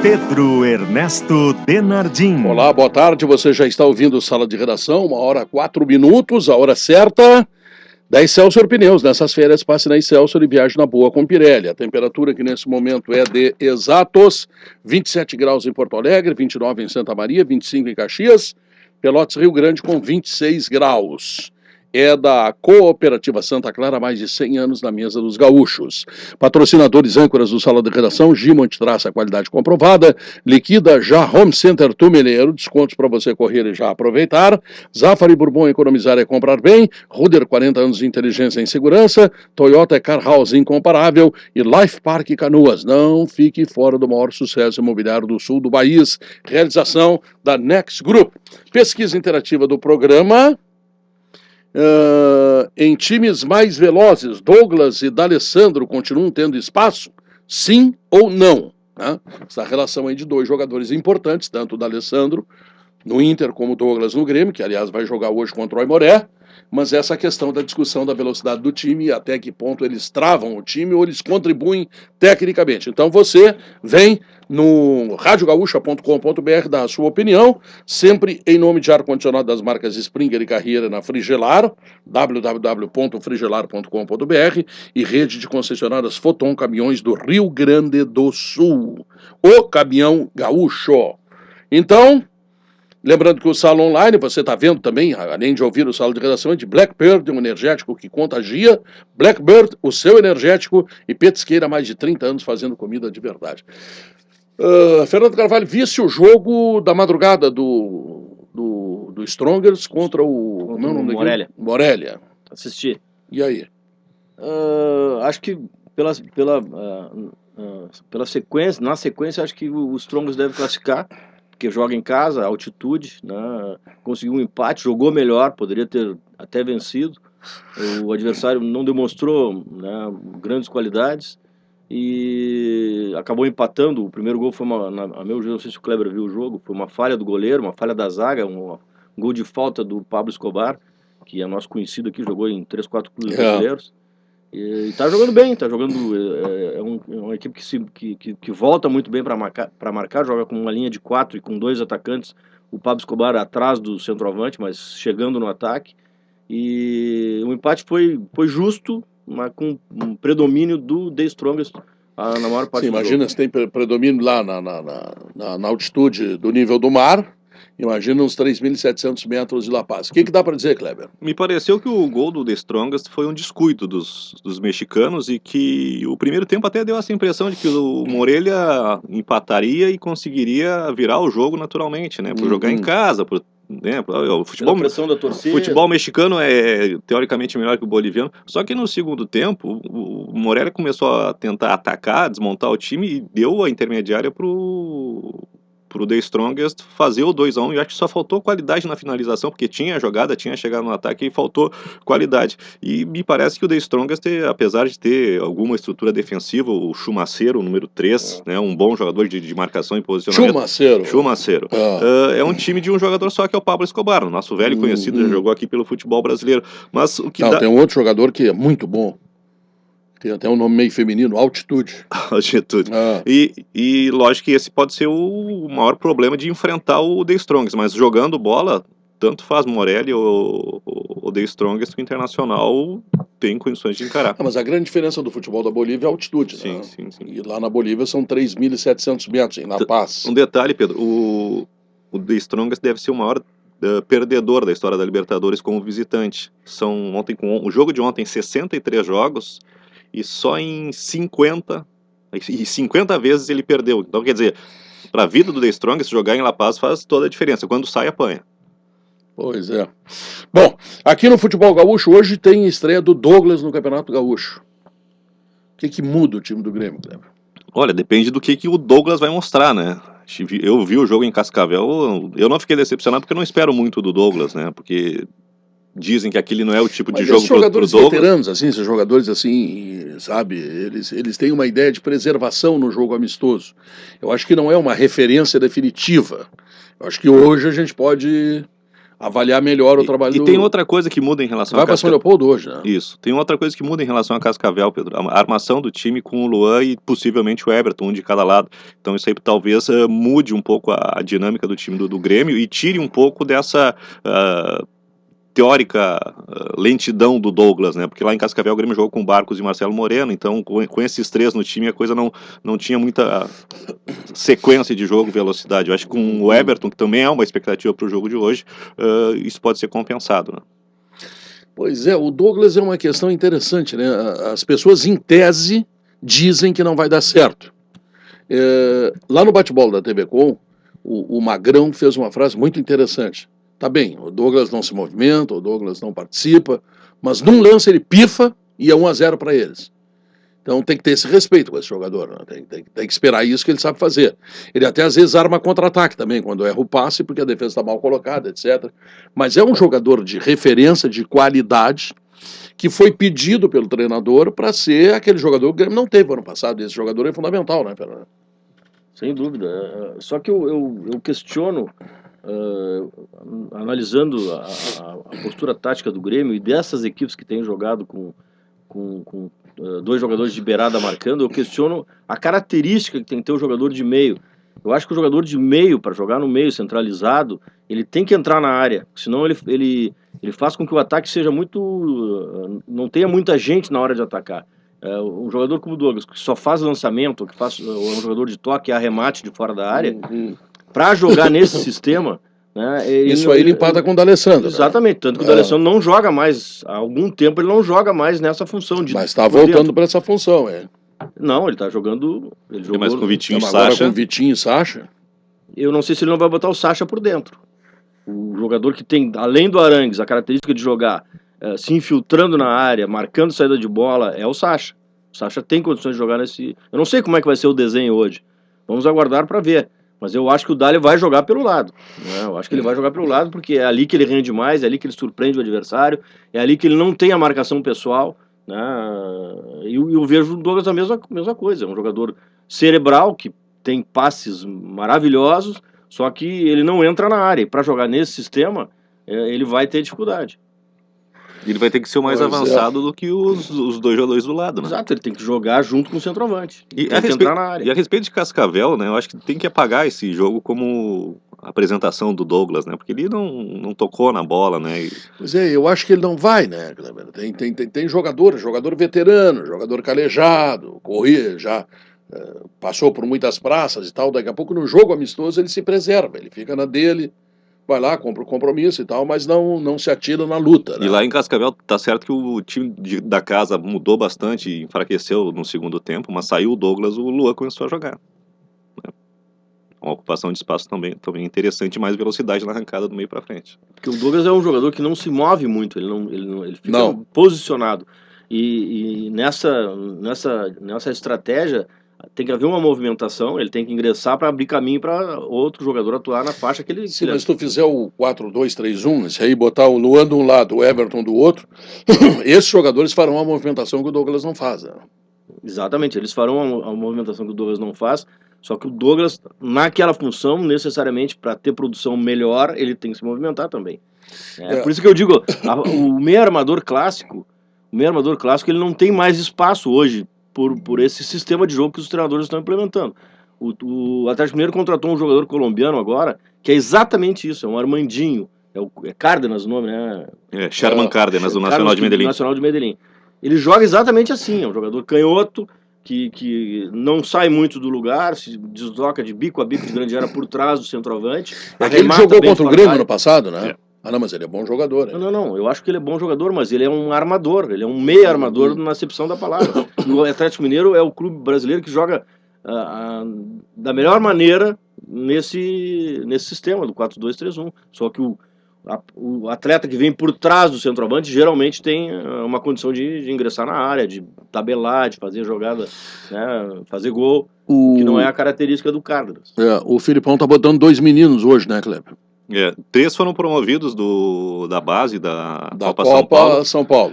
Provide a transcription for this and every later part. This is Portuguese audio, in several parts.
Pedro Ernesto Denardim. Olá, boa tarde, você já está ouvindo Sala de Redação, 1h04, a hora certa da Excelsior Pneus. Nessas férias, passe na Excelsior e viaje na boa com Pirelli. A temperatura aqui nesse momento é de exatos 27 graus em Porto Alegre, 29 em Santa Maria, 25 em Caxias, Pelotas, Rio Grande com 26 graus. É da Cooperativa Santa Clara, há mais de 100 anos na mesa dos gaúchos. Patrocinadores âncoras do Sala de Redação, Gimont traça qualidade comprovada, liquida já Home Center Tumeleiro, descontos para você correr e já aproveitar, Zafari Bourbon, economizar é comprar bem, Ruder, 40 anos de inteligência em segurança, Toyota Car House incomparável e Life Park Canoas. Não fique fora do maior sucesso imobiliário do sul do país. Realização da Next Group. Pesquisa interativa do programa. Em times mais velozes, Douglas e D'Alessandro continuam tendo espaço? Sim ou não? Né? Essa relação aí de dois jogadores importantes, tanto o D'Alessandro no Inter como o Douglas no Grêmio, que aliás vai jogar hoje contra o Aimoré, mas essa questão da discussão da velocidade do time e até que ponto eles travam o time ou eles contribuem tecnicamente. Então você vem no radiogaúcha.com.br dar a sua opinião, sempre em nome de ar-condicionado das marcas Springer e Carreira na Frigelar, www.frigelar.com.br e rede de concessionárias Foton Caminhões do Rio Grande do Sul. O caminhão gaúcho. Então, lembrando que o Sala Online, você está vendo também, além de ouvir o Sala de Redação, é de Blackbird, um energético que contagia. Blackbird, o seu energético, e petisqueira há mais de 30 anos fazendo comida de verdade. Fernando Carvalho, visse o jogo da madrugada do Strongers contra o... Como é o nome Morelia. Morelia. Assisti. E aí? Acho que pela sequência, na sequência, acho que o Strongers deve classificar, porque joga em casa, altitude, né? Conseguiu um empate, jogou melhor, poderia ter até vencido. O adversário não demonstrou, né, grandes qualidades e acabou empatando. O primeiro gol foi a meu jeito, não sei se o Kleber viu o jogo, foi uma falha do goleiro, uma falha da zaga, um gol de falta do Pablo Escobar, que é nosso conhecido aqui, jogou em 3, 4 clubes brasileiros. E tá jogando bem, tá jogando. É uma equipe que volta muito bem para marcar, joga com uma linha de 4 e com 2 atacantes, o Pablo Escobar atrás do centroavante, mas chegando no ataque. E o empate foi justo, mas com um predomínio do The Strongest na maior parte do jogo. Imagina se tem predomínio lá na altitude do nível do mar. Imagina uns 3.700 metros de La Paz. O que dá para dizer, Kleber? Me pareceu que o gol do The Strongest foi um descuido dos mexicanos e que o primeiro tempo até deu essa impressão de que o Morelia empataria e conseguiria virar o jogo naturalmente, né? Por jogar em casa, né? O pressão da torcida. Futebol mexicano é teoricamente melhor que o boliviano. Só que no segundo tempo, o Morelia começou a tentar atacar, desmontar o time e deu a intermediária pro The Strongest fazer o 2-1, e acho que só faltou qualidade na finalização, porque tinha jogada, tinha chegado no ataque e faltou qualidade. E me parece que o The Strongest, apesar de ter alguma estrutura defensiva, o Chumaceiro, o número 3, né, um bom jogador de marcação e posicionamento. Chumaceiro. É um time de um jogador só, que é o Pablo Escobar, o nosso velho conhecido, já jogou aqui pelo futebol brasileiro. Mas o que tem um outro jogador que é muito bom. Tem até um nome meio feminino, Altitude. Altitude. E lógico que esse pode ser o maior problema de enfrentar o The Strongest, mas jogando bola, tanto faz Morelia ou The Strongest, que o Internacional tem condições de encarar. Mas a grande diferença do futebol da Bolívia é a altitude, sim, né? Sim. E lá na Bolívia são 3.700 metros, em La Paz. Um detalhe, Pedro, o The Strongest deve ser o maior perdedor da história da Libertadores como visitante. O jogo de ontem, 63 jogos, e só em 50 vezes ele perdeu. Então, quer dizer, para a vida do The Strongest, jogar em La Paz faz toda a diferença. Quando sai, apanha. Pois é. Bom, aqui no Futebol Gaúcho, hoje tem estreia do Douglas no Campeonato Gaúcho. O que muda o time do Grêmio, Kleber? Olha, depende do que o Douglas vai mostrar, né? Eu vi o jogo em Cascavel, eu não fiquei decepcionado porque eu não espero muito do Douglas, né? Porque dizem que aquele não é o tipo de jogo pro Douglas. Esses jogadores veteranos, assim, esses jogadores assim, sabe, eles têm uma ideia de preservação no jogo amistoso. Eu acho que não é uma referência definitiva. Eu acho que hoje a gente pode avaliar melhor o trabalho E tem outra coisa que muda em relação Vai a para São Leopoldo hoje, né? Isso. Tem outra coisa que muda em relação a Cascavel, Pedro. A armação do time com o Luan e possivelmente o Everton, um de cada lado. Então isso aí talvez mude um pouco a dinâmica do time do Grêmio e tire um pouco dessa teórica lentidão do Douglas, né? Porque lá em Cascavel o Grêmio jogou com Barcos e Marcelo Moreno, então com esses três no time a coisa não tinha muita sequência de jogo, velocidade. Eu acho que com o Everton, que também é uma expectativa para o jogo de hoje, isso pode ser compensado, né? Pois é, o Douglas é uma questão interessante, né? As pessoas, em tese, dizem que não vai dar certo. Lá no bate-bola da TV Com, o Magrão fez uma frase muito interessante. Tá bem, o Douglas não se movimenta, o Douglas não participa, mas num lance ele pifa e é 1-0 para eles. Então tem que ter esse respeito com esse jogador, né? Tem que esperar isso que ele sabe fazer. Ele até às vezes arma contra-ataque também, quando erra o passe, porque a defesa está mal colocada, etc. Mas é um jogador de referência, de qualidade, que foi pedido pelo treinador para ser aquele jogador que o Grêmio não teve ano passado. Esse jogador é fundamental, né, Fernando? Sem dúvida. Só que eu questiono, analisando a postura tática do Grêmio e dessas equipes que têm jogado com dois jogadores de beirada marcando, eu questiono a característica que tem que ter o jogador de meio. Eu acho que o jogador de meio, para jogar no meio centralizado, ele tem que entrar na área, senão ele faz com que o ataque seja muito... não tenha muita gente na hora de atacar. Um jogador como o Douglas, que só faz lançamento, ou é um jogador de toque, arremate de fora da área, para jogar nesse sistema... Né, isso aí ele empata com o D'Alessandro. Exatamente, né? Tanto que o D'Alessandro não joga mais, há algum tempo ele não joga mais nessa função. Mas está voltando para essa função, é. Não, ele está jogando... Ele jogou, mas com Vitinho e agora Sacha... com Vitinho e Sacha... Eu não sei se ele não vai botar o Sacha por dentro. O jogador que tem, além do Arangues, a característica de jogar se infiltrando na área, marcando saída de bola, é o Sacha. O Sacha tem condições de jogar nesse... Eu não sei como é que vai ser o desenho hoje. Vamos aguardar para ver. Mas eu acho que o Dália vai jogar pelo lado. Né? Eu acho que ele vai jogar pelo lado porque é ali que ele rende mais, é ali que ele surpreende o adversário, é ali que ele não tem a marcação pessoal. Né? E eu vejo o Douglas a mesma coisa. É um jogador cerebral que tem passes maravilhosos, só que ele não entra na área. E para jogar nesse sistema, ele vai ter dificuldade. Ele vai ter que ser o mais avançado do que os dois jogadores do lado, né? Exato, ele tem que jogar junto com o centroavante. E tem que entrar na área. E a respeito de Cascavel, né? Eu acho que tem que apagar esse jogo como apresentação do Douglas, né? Porque ele não tocou na bola, né? Pois é, eu acho que ele não vai, né? Tem jogador veterano, jogador calejado, corria já, passou por muitas praças e tal. Daqui a pouco no jogo amistoso ele se preserva, ele fica na dele. Vai lá, compra o compromisso e tal, mas não se atira na luta. Né? E lá em Cascavel, tá certo que o time da casa mudou bastante, enfraqueceu no segundo tempo, mas saiu o Douglas, o Luan começou a jogar. Né? Uma ocupação de espaço também interessante, mais velocidade na arrancada do meio para frente. Porque o Douglas é um jogador que não se move muito, ele fica posicionado. E nessa estratégia tem que haver uma movimentação, ele tem que ingressar para abrir caminho para outro jogador atuar na faixa que ele... Sim, mas se tu fizer o 4-2-3-1, se aí botar o Luan de um lado, o Everton do outro, esses jogadores farão a movimentação que o Douglas não faz. Né? Exatamente, eles farão a movimentação que o Douglas não faz, só que o Douglas, naquela função, necessariamente, para ter produção melhor, ele tem que se movimentar também. Por isso que eu digo, o meio armador clássico, ele não tem mais espaço hoje, por esse sistema de jogo que os treinadores estão implementando. O Atlético Mineiro contratou um jogador colombiano agora, que é exatamente isso, é um Armandinho, é Cárdenas o nome, né? Sherman Cárdenas, do Nacional de Medellín. Nacional de Medellín. Ele joga exatamente assim, é um jogador canhoto, que não sai muito do lugar, se desloca de bico a bico de grande área por trás do centroavante. Ele jogou contra o Grêmio no passado, né? Ah, não, mas ele é bom jogador. Não, eu acho que ele é bom jogador, mas ele é um armador, ele é um meio armador na acepção da palavra. O Atlético Mineiro é o clube brasileiro que joga da melhor maneira nesse sistema do 4-2-3-1. Só que o atleta que vem por trás do centroavante geralmente tem uma condição de ingressar na área, de tabelar, de fazer jogada, né, fazer gol, que não é a característica do Cárdenas. O Filipão tá botando 2 meninos hoje, né, Kleber? 3 foram promovidos da base da Copa São Paulo.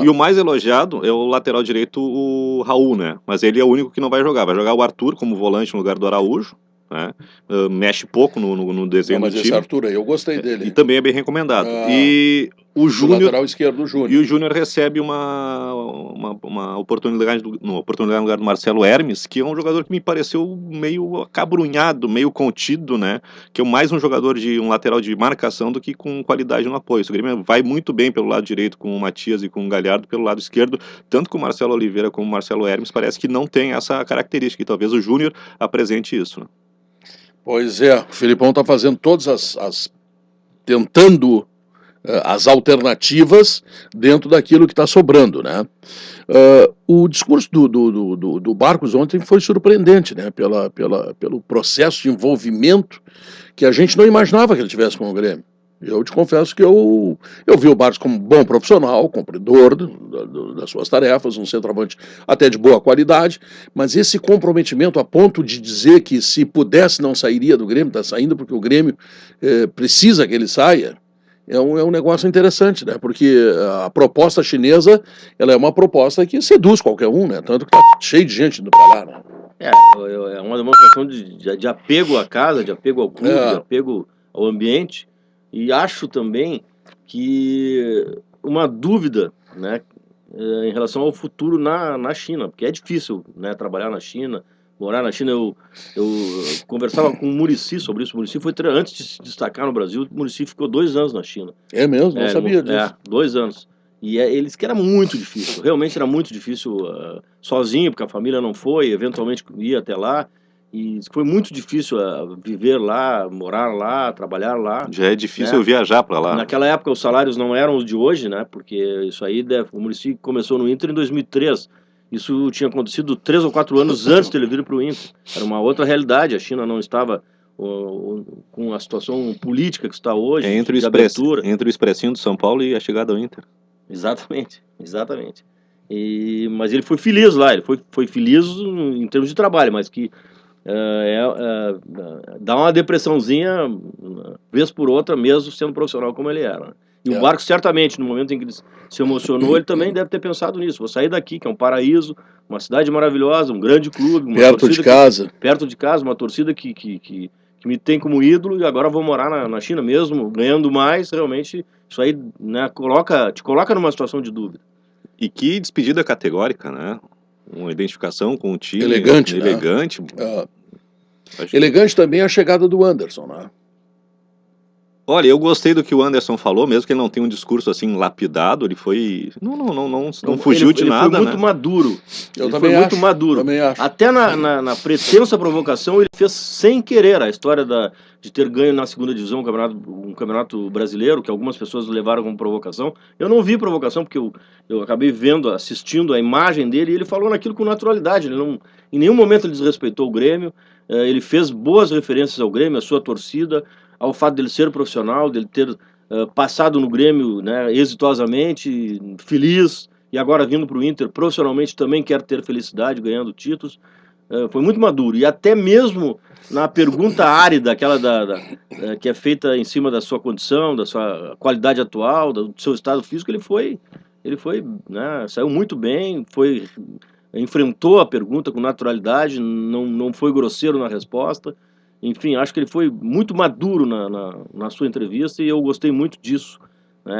E o mais elogiado é o lateral direito, o Raul, né? Mas ele é o único que não vai jogar. Vai jogar o Arthur como volante no lugar do Araújo. né? Mexe pouco no desenho Não, mas do esse time. Arthur aí, eu gostei E dele. também é bem recomendado. Ah, E o O Júnior... lateral esquerdo do E Júnior. o Júnior recebe uma oportunidade, oportunidade no lugar do Marcelo Hermes, que é um jogador que me pareceu meio acabrunhado, meio contido, né? Que é mais um jogador de um lateral de marcação do que com qualidade no apoio. O Grêmio vai muito bem pelo lado direito com o Matias e com o Galhardo, pelo lado esquerdo, tanto com o Marcelo Oliveira como o Marcelo Hermes, parece que não tem essa característica, e talvez o Júnior apresente isso, né? Pois é, o Filipão está fazendo todas tentando as alternativas dentro daquilo que está sobrando, né? O discurso do Barcos ontem foi surpreendente, né? Pelo processo de envolvimento que a gente não imaginava que ele tivesse com o Grêmio. Eu te confesso que eu vi o Barcos como um bom profissional, cumpridor das suas tarefas, um centroavante até de boa qualidade, mas esse comprometimento a ponto de dizer que se pudesse não sairia do Grêmio, está saindo porque o Grêmio precisa que ele saia, é um negócio interessante, né? Porque a proposta chinesa, ela é uma proposta que seduz qualquer um, né? Tanto que tá cheio de gente indo pra lá, né? É uma demonstração de apego à casa, de apego ao clube, de apego ao ambiente. E acho também que uma dúvida, né, em relação ao futuro na China, porque é difícil, né, trabalhar na China, morar na China. Eu conversava com o Muricy sobre isso. O Muricy foi, antes de se destacar no Brasil, o Muricy ficou 2 anos na China. É mesmo? Não sabia disso. 2 anos. E eles que era muito difícil, realmente era muito difícil sozinho, porque a família não foi, eventualmente ia até lá. E foi muito difícil viver lá, morar lá, trabalhar lá. Já é difícil né? eu viajar para lá. Naquela época os salários não eram os de hoje, né? Porque isso aí, o Muricy começou no Inter em 2003. Isso tinha acontecido 3 ou 4 anos antes de ele vir para o Inter. Era uma outra realidade, a China não estava com a situação política que está hoje, Entre de abertura. o expressinho do São Paulo e a chegada ao Inter. Exatamente. Mas ele foi feliz lá, ele foi feliz em termos de trabalho, mas que dá uma depressãozinha vez por outra, mesmo sendo profissional como ele era. Né? E o Barcos, certamente, no momento em que ele se emocionou, ele também deve ter pensado nisso. Vou sair daqui, que é um paraíso, uma cidade maravilhosa, um grande clube, uma perto de casa. Perto de casa, uma torcida que me tem como ídolo, e agora vou morar na China mesmo, ganhando mais. Realmente, isso aí, né, te coloca numa situação de dúvida. E que despedida categórica, né? Uma identificação com o time. Elegante, elegante. Né? Elegante também a chegada do Anderson, né? Olha, eu gostei do que o Anderson falou, mesmo que ele não tenha um discurso assim lapidado, ele foi... Não fugiu de nada, né? Ele foi muito maduro. Eu também acho. Também acho. Até na pretensa provocação, ele fez sem querer a história de ter ganho na segunda divisão um campeonato brasileiro, que algumas pessoas levaram como provocação. Eu não vi provocação, porque eu acabei assistindo a imagem dele, e ele falou naquilo com naturalidade. Em nenhum momento ele desrespeitou o Grêmio, ele fez boas referências ao Grêmio, à sua torcida, ao fato dele ser profissional, dele ter passado no Grêmio, né, exitosamente, feliz, e agora vindo para o Inter profissionalmente também quer ter felicidade, ganhando títulos. Foi muito maduro. E até mesmo na pergunta árida, aquela que é feita em cima da sua condição, da sua qualidade atual, do seu estado físico, ele foi né, saiu muito bem, enfrentou a pergunta com naturalidade, não foi grosseiro na resposta. Enfim, acho que ele foi muito maduro na sua entrevista, e eu gostei muito disso. Né?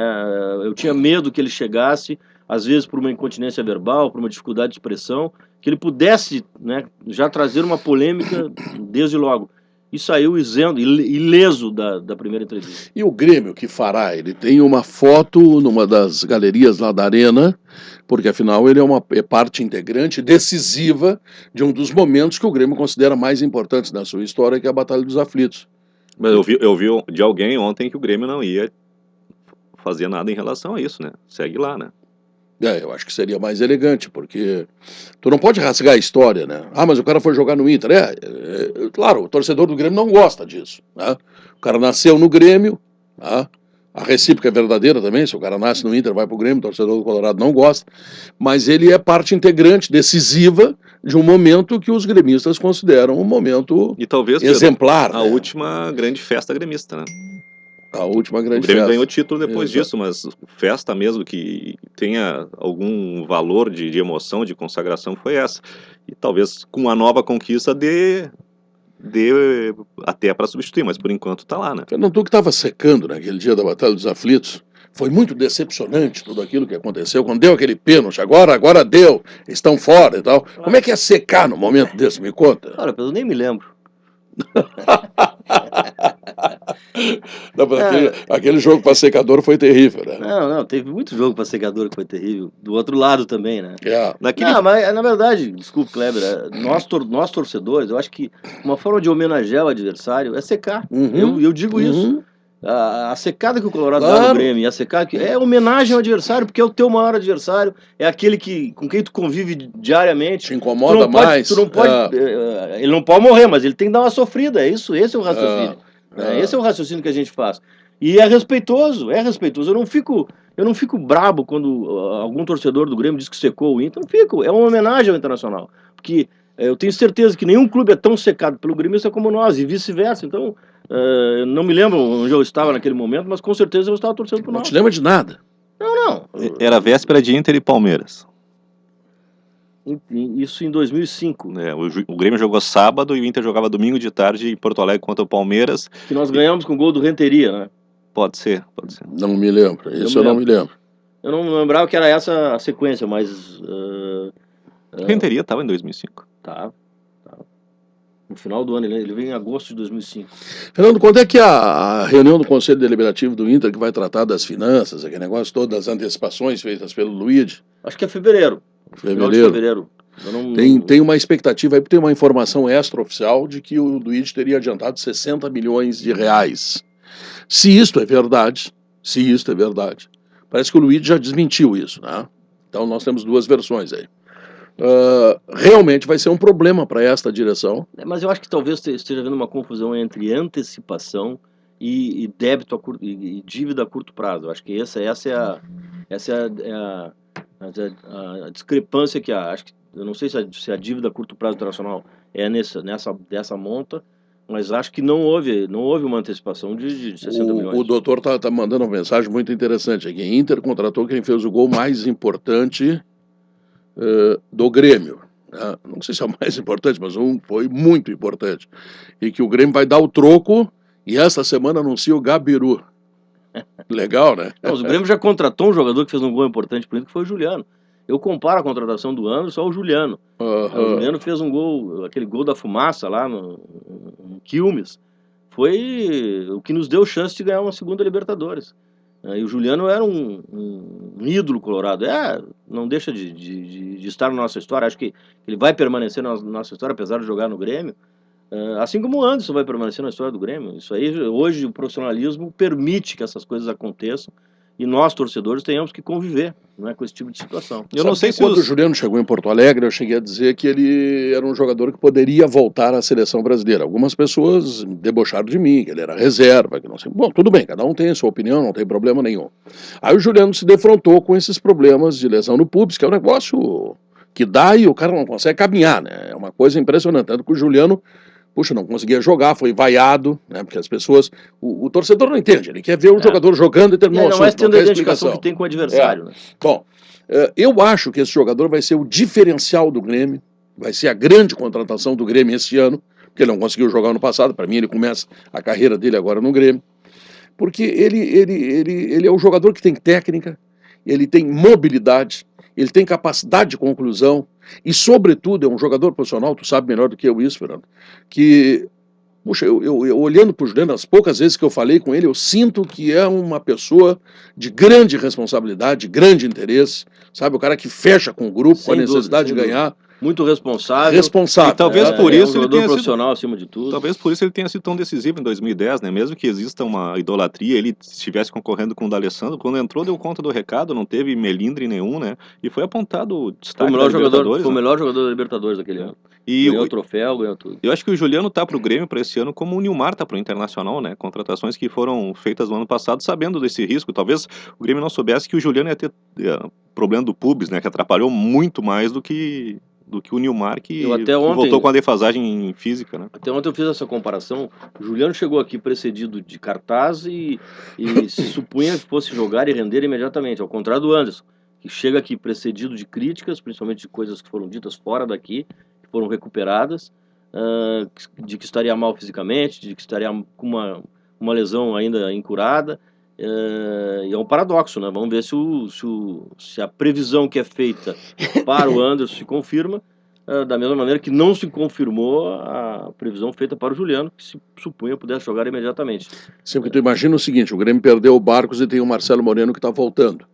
Eu tinha medo que ele chegasse, às vezes por uma incontinência verbal, por uma dificuldade de expressão, que ele pudesse, né, já trazer uma polêmica desde logo. E saiu ileso da primeira entrevista. E o Grêmio que fará? Ele tem uma foto numa das galerias lá da Arena, porque afinal ele é parte integrante decisiva de um dos momentos que o Grêmio considera mais importantes na sua história, que é a Batalha dos Aflitos. Mas eu vi de alguém ontem que o Grêmio não ia fazer nada em relação a isso, né? Segue lá, né? Eu acho que seria mais elegante, porque tu não pode rasgar a história, né? Ah, mas o cara foi jogar no Inter. Claro, o torcedor do Grêmio não gosta disso, né? O cara nasceu no Grêmio, né? A recíproca é verdadeira também, se o cara nasce no Inter, vai pro Grêmio, o torcedor do Colorado não gosta, mas ele é parte integrante, decisiva, de um momento que os gremistas consideram um momento e talvez exemplar. A última grande festa gremista, né? A última grande festa. O Grêmio festa. ganhou título depois disso, mas festa mesmo que tenha algum valor de emoção, de consagração, foi essa. E talvez com a nova conquista dê dê até para substituir, mas por enquanto tá lá, né? Fernando, tu que estava secando naquele dia da Batalha dos Aflitos, foi muito decepcionante tudo aquilo que aconteceu, quando deu aquele pênalti, agora deu, estão fora e tal. Como é que é secar no momento desse? Me conta. Olha, eu nem me lembro. Não, mas aquele jogo para secador foi terrível, né? Não, teve muito jogo para secador que foi terrível. Do outro lado também, né? É. Não, mas na verdade, desculpe, Kleber, nós torcedores, eu acho que uma forma de homenagear o adversário é secar. Uhum, Eu digo isso. uhum. A secada que o Colorado dá Claro. no Grêmio, e a secada que é homenagem ao adversário, porque é o teu maior adversário, é aquele com quem tu convive diariamente. Te incomoda mais. Tu não pode, ele não pode morrer, mas ele tem que dar uma sofrida, é isso, esse é o raciocínio. Esse é o raciocínio que a gente faz. E é respeitoso. Eu não fico brabo quando algum torcedor do Grêmio diz que secou o Inter. Não fico. É uma homenagem ao Internacional. Porque eu tenho certeza que nenhum clube é tão secado pelo gremista como nós, e vice-versa. Então, não me lembro onde eu estava naquele momento, mas com certeza eu estava torcendo por Não nós. te lembra de nada. Não. Era véspera de Inter e Palmeiras. Isso em 2005. O Grêmio jogou sábado e o Inter jogava domingo de tarde em Porto Alegre contra o Palmeiras. Que nós ganhamos com o gol do Renteria, né? Pode ser. Não me lembro. Isso eu não me lembro. Eu não lembrava que era essa a sequência, mas... Renteria estava em 2005. Tá. No final do ano, ele veio em agosto de 2005. Fernando, quando é que a reunião do Conselho Deliberativo do Inter, que vai tratar das finanças, aquele negócio todo, das antecipações feitas pelo Luigi? Acho que é fevereiro. Final de fevereiro. Tem uma expectativa aí, tem uma informação extraoficial de que o Luigi teria adiantado 60 milhões de reais. Se isto é verdade, parece que o Luigi já desmentiu isso, né? Então nós temos duas versões aí. Realmente vai ser um problema para esta direção. Mas eu acho que talvez esteja havendo uma confusão entre antecipação e débito e dívida a curto prazo. Eu acho que essa é a discrepância que há. Acho que, eu não sei se a dívida a curto prazo internacional é dessa monta, mas acho que não houve uma antecipação de 60 milhões. O doutor tá mandando uma mensagem muito interessante aqui. Inter contratou quem fez o gol mais importante do Grêmio. Né? Não sei se é o mais importante, mas foi muito importante. E que o Grêmio vai dar o troco e esta semana anuncia o Gabiru. Legal, né? Não, o Grêmio já contratou um jogador que fez um gol importante para o Inter, que foi o Juliano. Eu comparo a contratação do ano só ao Juliano. O Juliano fez um gol, aquele gol da fumaça lá no Quilmes. Foi o que nos deu chance de ganhar uma segunda Libertadores. E o Juliano era um ídolo colorado. Não deixa de estar na nossa história. Acho que ele vai permanecer na nossa história, apesar de jogar no Grêmio. Assim como o Anderson vai permanecer na história do Grêmio. Isso aí, hoje, o profissionalismo permite que essas coisas aconteçam e nós, torcedores, tenhamos que conviver, com esse tipo de situação. Eu não sei se quando o Juliano chegou em Porto Alegre, eu cheguei a dizer que ele era um jogador que poderia voltar à seleção brasileira. Algumas pessoas debocharam de mim, que ele era reserva, que não sei. Bom, tudo bem, cada um tem a sua opinião, não tem problema nenhum. Aí o Juliano se defrontou com esses problemas de lesão no pubis, que é um negócio que dá e o cara não consegue caminhar, né? É uma coisa impressionante. Tanto que o Juliano, não conseguia jogar, foi vaiado, né? Porque as pessoas. O torcedor não entende, ele quer ver o jogador jogando e terminou. Não, mas tendo a identificação que tem com o adversário. Né? Bom, eu acho que esse jogador vai ser o diferencial do Grêmio, vai ser a grande contratação do Grêmio esse ano, porque ele não conseguiu jogar no passado, para mim ele começa a carreira dele agora no Grêmio, porque ele é o jogador que tem técnica, ele tem mobilidade, ele tem capacidade de conclusão e, sobretudo, é um jogador profissional, tu sabe melhor do que eu isso, Fernando, que, eu olhando para o Juliano, as poucas vezes que eu falei com ele, eu sinto que é uma pessoa de grande responsabilidade, de grande interesse, sabe, o cara que fecha com o grupo, com a necessidade de ganhar. Muito responsável. E talvez por isso ele tenha profissional acima de tudo. Talvez por isso ele tenha sido tão decisivo em 2010, né? Mesmo que exista uma idolatria, ele estivesse concorrendo com o D'Alessandro, quando entrou deu conta do recado, não teve melindre nenhum, né? E foi apontado destaque da Libertadores. Foi o melhor jogador da Libertadores daquele ano. E ganhou o troféu, ganhou tudo. Eu acho que o Juliano tá pro Grêmio para esse ano como o Nilmar tá pro Internacional, né? Contratações que foram feitas no ano passado sabendo desse risco. Talvez o Grêmio não soubesse que o Juliano ia ter problema do pubis, né? Que atrapalhou muito mais do que o Nilmar, que voltou com a defasagem física, né? Até ontem eu fiz essa comparação. O Juliano chegou aqui precedido de cartaz e se supunha que fosse jogar e render imediatamente, ao contrário do Anderson, que chega aqui precedido de críticas, principalmente de coisas que foram ditas fora daqui, que foram recuperadas, de que estaria mal fisicamente, de que estaria com uma lesão ainda incurada. E é um paradoxo, né? Vamos ver se a previsão que é feita para o Anderson se confirma, da mesma maneira que não se confirmou a previsão feita para o Juliano, que se supunha pudesse jogar imediatamente. Sim, porque tu imagina o seguinte, o Grêmio perdeu o Barcos e tem o Marcelo Moreno que está voltando.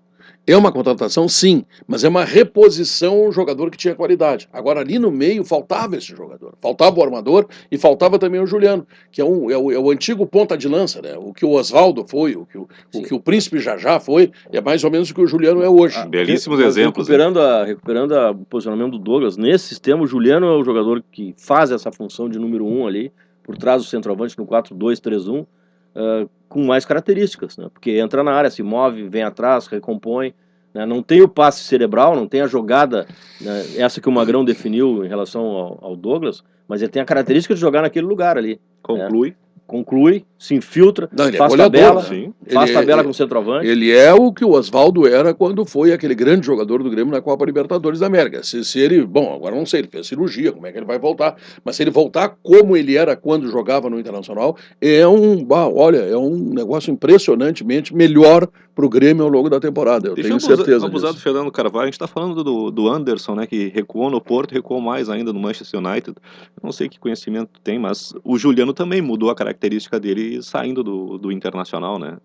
É uma contratação, sim, mas é uma reposição a um jogador que tinha qualidade. Agora, ali no meio, faltava esse jogador. Faltava o armador e faltava também o Juliano, que é o antigo ponta de lança, né? O que o Oswaldo foi, o que o Príncipe Jajá foi, é mais ou menos o que o Juliano é hoje. Belíssimos exemplos. Recuperando o posicionamento do Douglas, nesse sistema, o Juliano é o jogador que faz essa função de número 1 ali, por trás do centroavante no 4-2-3-1, com mais características, né? Porque entra na área, se move, vem atrás, recompõe, né? Não tem o passe cerebral, não tem a jogada, né, essa que o Magrão definiu em relação ao Douglas, mas ele tem a característica de jogar naquele lugar ali. Conclui, se infiltra, faz tabela, com o centroavante. Ele é o que o Oswaldo era quando foi aquele grande jogador do Grêmio na Copa Libertadores da América. Se ele, bom, agora não sei, ele fez cirurgia, como é que ele vai voltar, mas se ele voltar como ele era quando jogava no Internacional, é um negócio impressionantemente melhor para o Grêmio ao longo da temporada, eu tenho certeza abusar disso. do Fernando Carvalho, a gente está falando do Anderson, né, que recuou no Porto, recuou mais ainda no Manchester United. Eu não sei que conhecimento tem, mas o Juliano também mudou a característica dele saindo do Internacional, né?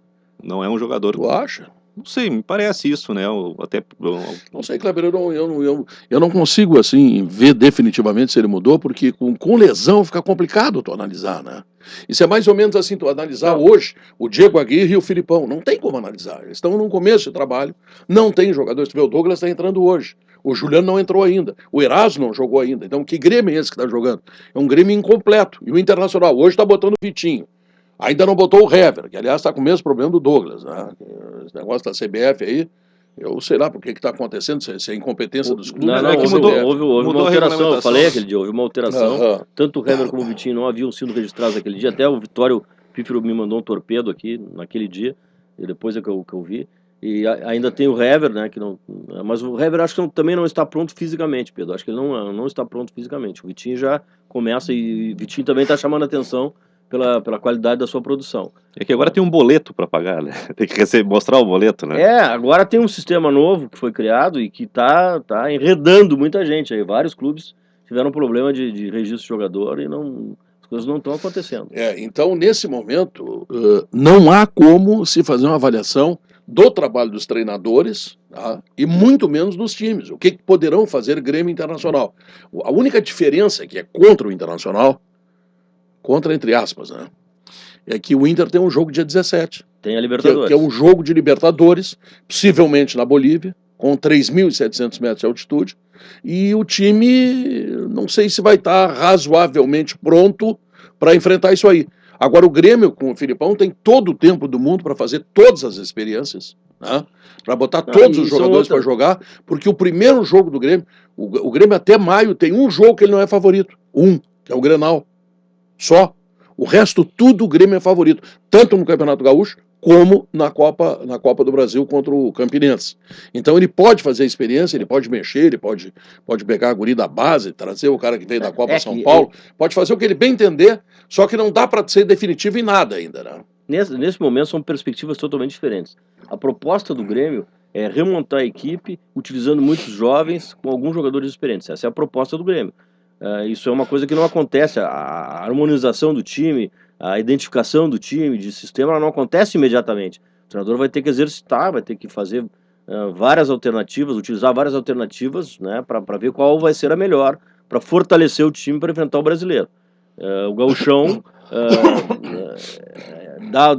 Não é um jogador... Tu acha? Não sei, me parece isso, né? Não sei, Kleber, eu não consigo, assim, ver definitivamente se ele mudou, porque com lesão fica complicado tu analisar, né? Isso é mais ou menos assim, tu analisar hoje o Diego Aguirre e o Filipão. Não tem como analisar. Eles estão no começo de trabalho, não tem jogadores. Tu vê, o Douglas está entrando hoje. O Juliano não entrou ainda. O Erasmo não jogou ainda. Então, que Grêmio é esse que está jogando? É um Grêmio incompleto. E o Internacional hoje está botando o Vitinho. Ainda não botou o Hever, que aliás está com o mesmo problema do Douglas, né? Esse negócio da CBF aí, eu sei lá por que está acontecendo, se é incompetência dos clubes. Houve uma alteração, eu falei aquele dia, houve uma alteração, tanto o Hever como o Vitinho não haviam sido registrados naquele dia, até o Vitório Pífero me mandou um torpedo aqui, naquele dia, e depois é que eu vi, e ainda tem o Hever, né, que não, mas o Hever acho que também não está pronto fisicamente, Pedro, acho que ele não está pronto fisicamente, o Vitinho já começa, e o Vitinho também está chamando a atenção pela qualidade da sua produção. É que agora tem um boleto para pagar, né? Tem que mostrar o boleto, né? Agora tem um sistema novo que foi criado e que tá enredando muita gente aí. Vários clubes tiveram problema de registro de jogador e as coisas não estão acontecendo. Então, nesse momento, não há como se fazer uma avaliação do trabalho dos treinadores, tá? E muito menos dos times. O que poderão fazer Grêmio Internacional? A única diferença que é contra o Internacional, contra entre aspas, né? É que o Inter tem um jogo dia 17. Tem a Libertadores. Que é um jogo de Libertadores, possivelmente na Bolívia, com 3.700 metros de altitude, e o time, não sei se vai estar razoavelmente pronto para enfrentar isso aí. Agora, o Grêmio, com o Filipão, tem todo o tempo do mundo para fazer todas as experiências, né? Para botar todos os jogadores para jogar, porque o primeiro jogo do Grêmio, o Grêmio até maio tem um jogo que ele não é favorito, que é o Grenal. Só. O resto, tudo o Grêmio é favorito, tanto no Campeonato Gaúcho, como na Copa do Brasil contra o Campinense. Então ele pode fazer a experiência, ele pode mexer, ele pode pegar a guri da base, trazer o cara que veio da Copa São Paulo, pode fazer o que ele bem entender, só que não dá para ser definitivo em nada ainda, né? Nesse momento são perspectivas totalmente diferentes. A proposta do Grêmio é remontar a equipe, utilizando muitos jovens com alguns jogadores experientes. Essa é a proposta do Grêmio. Isso é uma coisa que não acontece, a harmonização do time, a identificação do time, de sistema, ela não acontece imediatamente. O treinador vai ter que exercitar, vai ter que fazer várias alternativas, utilizar várias alternativas, né, para ver qual vai ser a melhor, para fortalecer o time para enfrentar o brasileiro. O gauchão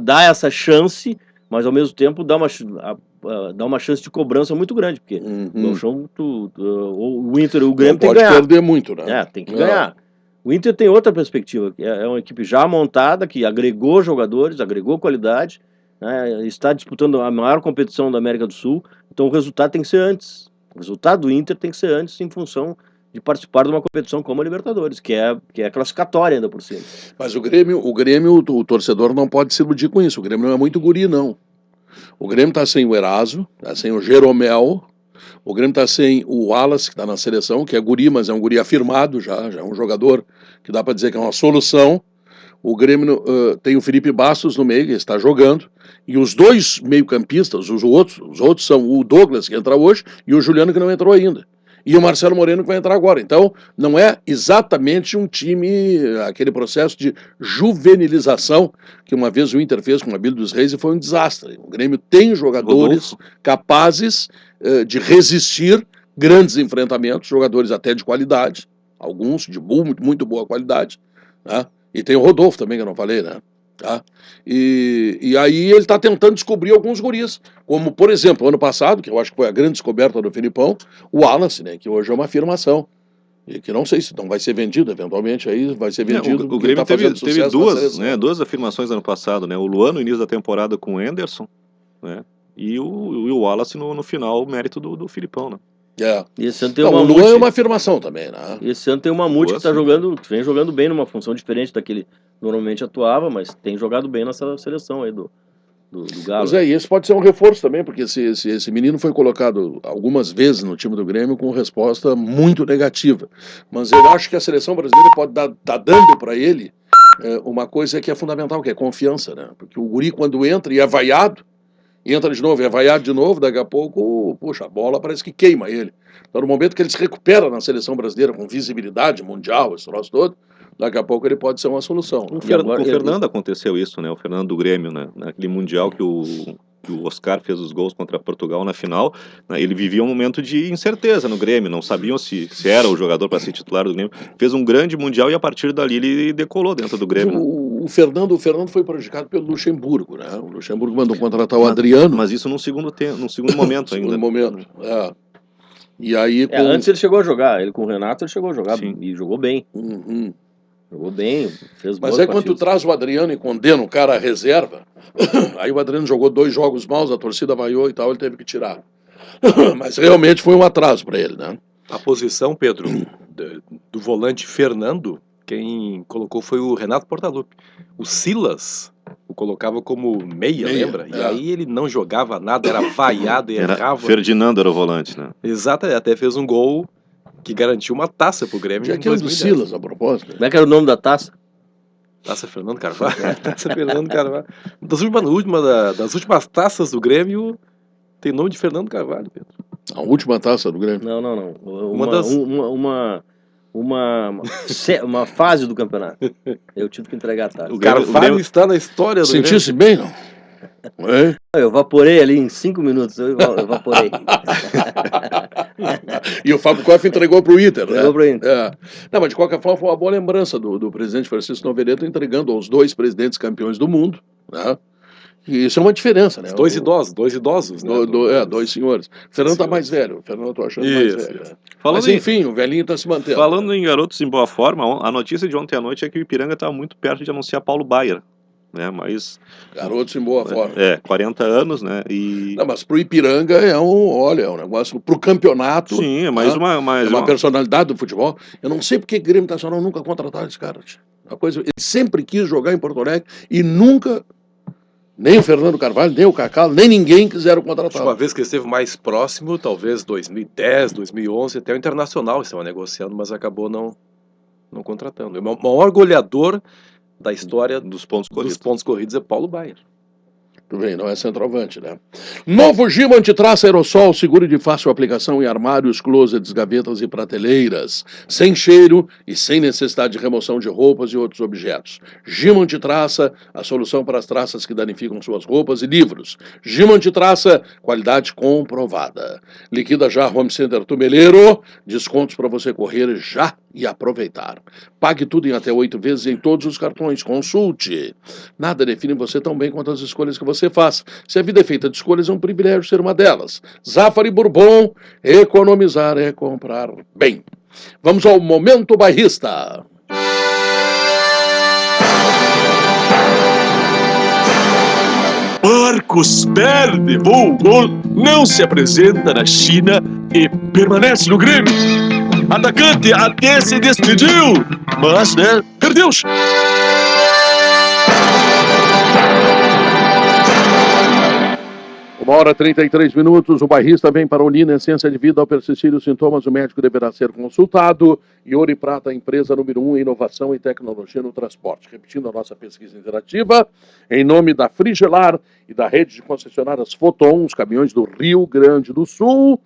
dá essa chance, mas ao mesmo tempo dá uma chance de cobrança muito grande, porque o gauchão, o Inter, o Grêmio tem que ganhar. Pode perder muito, né? Tem que ganhar. O Inter tem outra perspectiva, é uma equipe já montada, que agregou jogadores, agregou qualidade, né, está disputando a maior competição da América do Sul, então o resultado tem que ser antes. O resultado do Inter tem que ser antes em função de participar de uma competição como a Libertadores, que é classificatória ainda por cima. Mas o Grêmio, o torcedor não pode se iludir com isso. O Grêmio não é muito guri, não. O Grêmio está sem o Erasmo, está sem o Jeromel, o Grêmio está sem o Wallace, que está na seleção, que é guri, mas é um guri afirmado já é um jogador que dá para dizer que é uma solução. O Grêmio tem o Felipe Bastos no meio, que está jogando, e os dois meio-campistas, os outros são o Douglas, que entra hoje, e o Juliano, que não entrou ainda. E o Marcelo Moreno, que vai entrar agora. Então, não é exatamente um time, aquele processo de juvenilização que uma vez o Inter fez com o Abílio dos Reis e foi um desastre. O Grêmio tem jogadores capazes de resistir grandes enfrentamentos, jogadores até de qualidade, alguns de muito boa qualidade, né? E tem o Rodolfo também, que eu não falei, né? Tá? E aí ele está tentando descobrir alguns guris, como, por exemplo, ano passado, que eu acho que foi a grande descoberta do Filipão, o Wallace, né? Que hoje é uma afirmação. E que não sei se não vai ser vendido, eventualmente, aí vai ser vendido. O Grêmio teve duas afirmações ano passado, né? O Luan no início da temporada com o Anderson, né? E o Wallace no final, o mérito do Filipão, né? E esse ano tem o Luan é uma afirmação também, né? Esse ano tem o Mamute que vem jogando bem numa função diferente da que ele normalmente atuava, mas tem jogado bem nessa seleção aí do Galo. Pois é, e esse pode ser um reforço também, porque esse menino foi colocado algumas vezes no time do Grêmio com resposta muito negativa. Mas eu acho que a seleção brasileira pode tá dando para ele uma coisa que é fundamental, que é confiança, né? Porque o guri, quando entra e é vaiado, entra de novo, é vaiado de novo, daqui a pouco, puxa, a bola parece que queima ele. Então, no momento que ele se recupera na seleção brasileira com visibilidade mundial, esse troço todo, daqui a pouco ele pode ser uma solução. Com o Fernando aconteceu isso, né? O Fernando do Grêmio, né? Naquele Mundial que o Oscar fez os gols contra Portugal na final, né? Ele vivia um momento de incerteza no Grêmio, não sabiam se era o jogador para ser titular do Grêmio. Fez um grande Mundial e a partir dali ele decolou dentro do Grêmio. O Fernando foi prejudicado pelo Luxemburgo, né? O Luxemburgo mandou contratar o Adriano. Mas isso num segundo momento ainda. Segundo momento, E aí, antes ele chegou a jogar, ele com o Renato ele chegou a jogar. Sim. E jogou bem. Uhum. Jogou bem, fez Mas quando tu traz o Adriano e condena o cara à reserva, aí o Adriano jogou 2 jogos maus, a torcida vaiou e tal, ele teve que tirar. Mas realmente foi um atraso para ele, né? A posição, Pedro, do volante Fernando, quem colocou foi o Renato Portaluppi. O Silas o colocava como meia, lembra? E aí ele não jogava nada, era vaiado e errava. Ferdinando era o volante, né? Exato, ele até fez um gol que garantiu uma taça pro Grêmio. Já que é do Silas, a propósito. Como é que era o nome da taça? Taça Fernando Carvalho. Taça Fernando Carvalho. Das últimas taças do Grêmio, tem nome de Fernando Carvalho, Pedro. A última taça do Grêmio? Não. Uma fase do campeonato. Eu tive que entregar a taça. O Carvalho está na história do Grêmio. Sentisse bem, não? Eu evaporei ali em 5 minutos. Eu evaporei. E o Fábio Koff entregou para o Inter, né? Entregou para o Inter. Não, mas de qualquer forma foi uma boa lembrança do presidente Francisco Novereto entregando aos 2 presidentes campeões do mundo, né? E isso é uma diferença, né? Dois idosos, né? 2 senhores. O Fernando tá mais velho. O Fernando eu tô achando mais velho. Né? Mas enfim, o velhinho tá se mantendo. Falando em garotos em boa forma, a notícia de ontem à noite é que o Ipiranga estava muito perto de anunciar Paulo Baier, né? Mas garotos em boa forma. 40 anos, né? Não, mas pro Ipiranga é um negócio pro campeonato. Sim, é mais uma personalidade do futebol. Eu não sei porque o Grêmio Nacional nunca contrataram esse cara. Uma coisa, ele sempre quis jogar em Porto Alegre e nunca, nem o Fernando Carvalho, nem o Cacá, nem ninguém quiseram contratar. Uma vez que ele esteve mais próximo, talvez 2010, 2011, até o Internacional estava negociando, mas acabou não contratando. O maior goleador da história dos pontos corridos é Paulo Baier. Tudo bem, não é centroavante, né? Novo Gima Antitraça Aerosol, seguro de fácil aplicação em armários, closets, gavetas e prateleiras. Sem cheiro e sem necessidade de remoção de roupas e outros objetos. Gima Antitraça, a solução para as traças que danificam suas roupas e livros. Gima Antitraça, qualidade comprovada. Liquida já Home Center Tumeleiro, descontos para você correr já e aproveitar. Pague tudo em até 8 vezes em todos os cartões. Consulte. Nada define você tão bem quanto as escolhas que você faz. Se a vida é feita de escolhas, é um privilégio ser uma delas. Zafari Bourbon, economizar é comprar bem. Vamos ao Momento Bairrista. Marcos perde voo gol, não se apresenta na China e permanece no Grêmio. Atacante até se despediu, mas, perdeu. 1h33, o bairrista vem para unir na essência de vida. Ao persistir os sintomas, o médico deverá ser consultado. E Ouro e Prata, a empresa número 1 em inovação e tecnologia no transporte. Repetindo a nossa pesquisa interativa, em nome da Frigelar e da rede de concessionárias Foton, os caminhões do Rio Grande do Sul.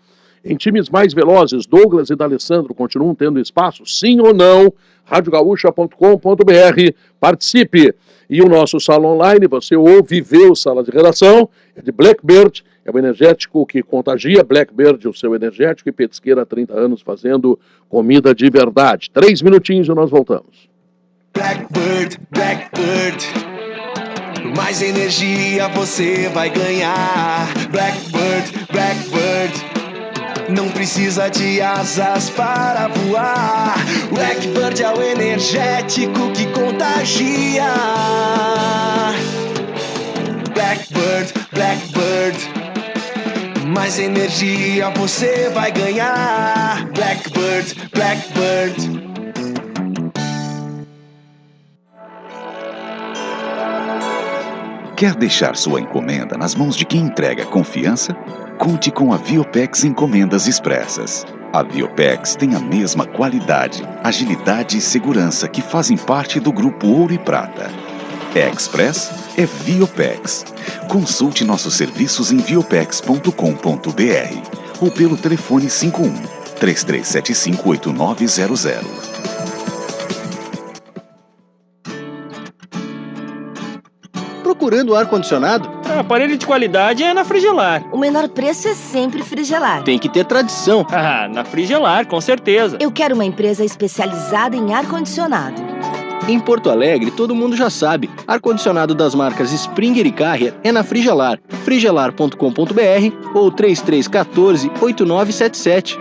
Em times mais velozes, Douglas e D'Alessandro continuam tendo espaço? Sim ou não? radiogaúcha.com.br. Participe! E o nosso sala online, você ouve e vê o Sala de Redação, é de Blackbird, é o energético que contagia. Blackbird, o seu energético, e petisqueira há 30 anos fazendo comida de verdade. 3 minutinhos e nós voltamos. Blackbird, Blackbird, mais energia você vai ganhar. Blackbird, Blackbird, não precisa de asas para voar. Blackbird é o energético que contagia. Blackbird, Blackbird, mais energia você vai ganhar. Blackbird, Blackbird. Quer deixar sua encomenda nas mãos de quem entrega confiança? Conte com a Viopex Encomendas Expressas. A Viopex tem a mesma qualidade, agilidade e segurança que fazem parte do Grupo Ouro e Prata. É Express? É Viopex. Consulte nossos serviços em viopex.com.br ou pelo telefone 51 3375 8900. Procurando ar-condicionado? Aparelho de qualidade é na Frigelar. O menor preço é sempre Frigelar. Tem que ter tradição. Ah, na Frigelar, com certeza. Eu quero uma empresa especializada em ar-condicionado. Em Porto Alegre, todo mundo já sabe. Ar-condicionado das marcas Springer e Carrier é na Frigelar. frigelar.com.br ou 3314-8977.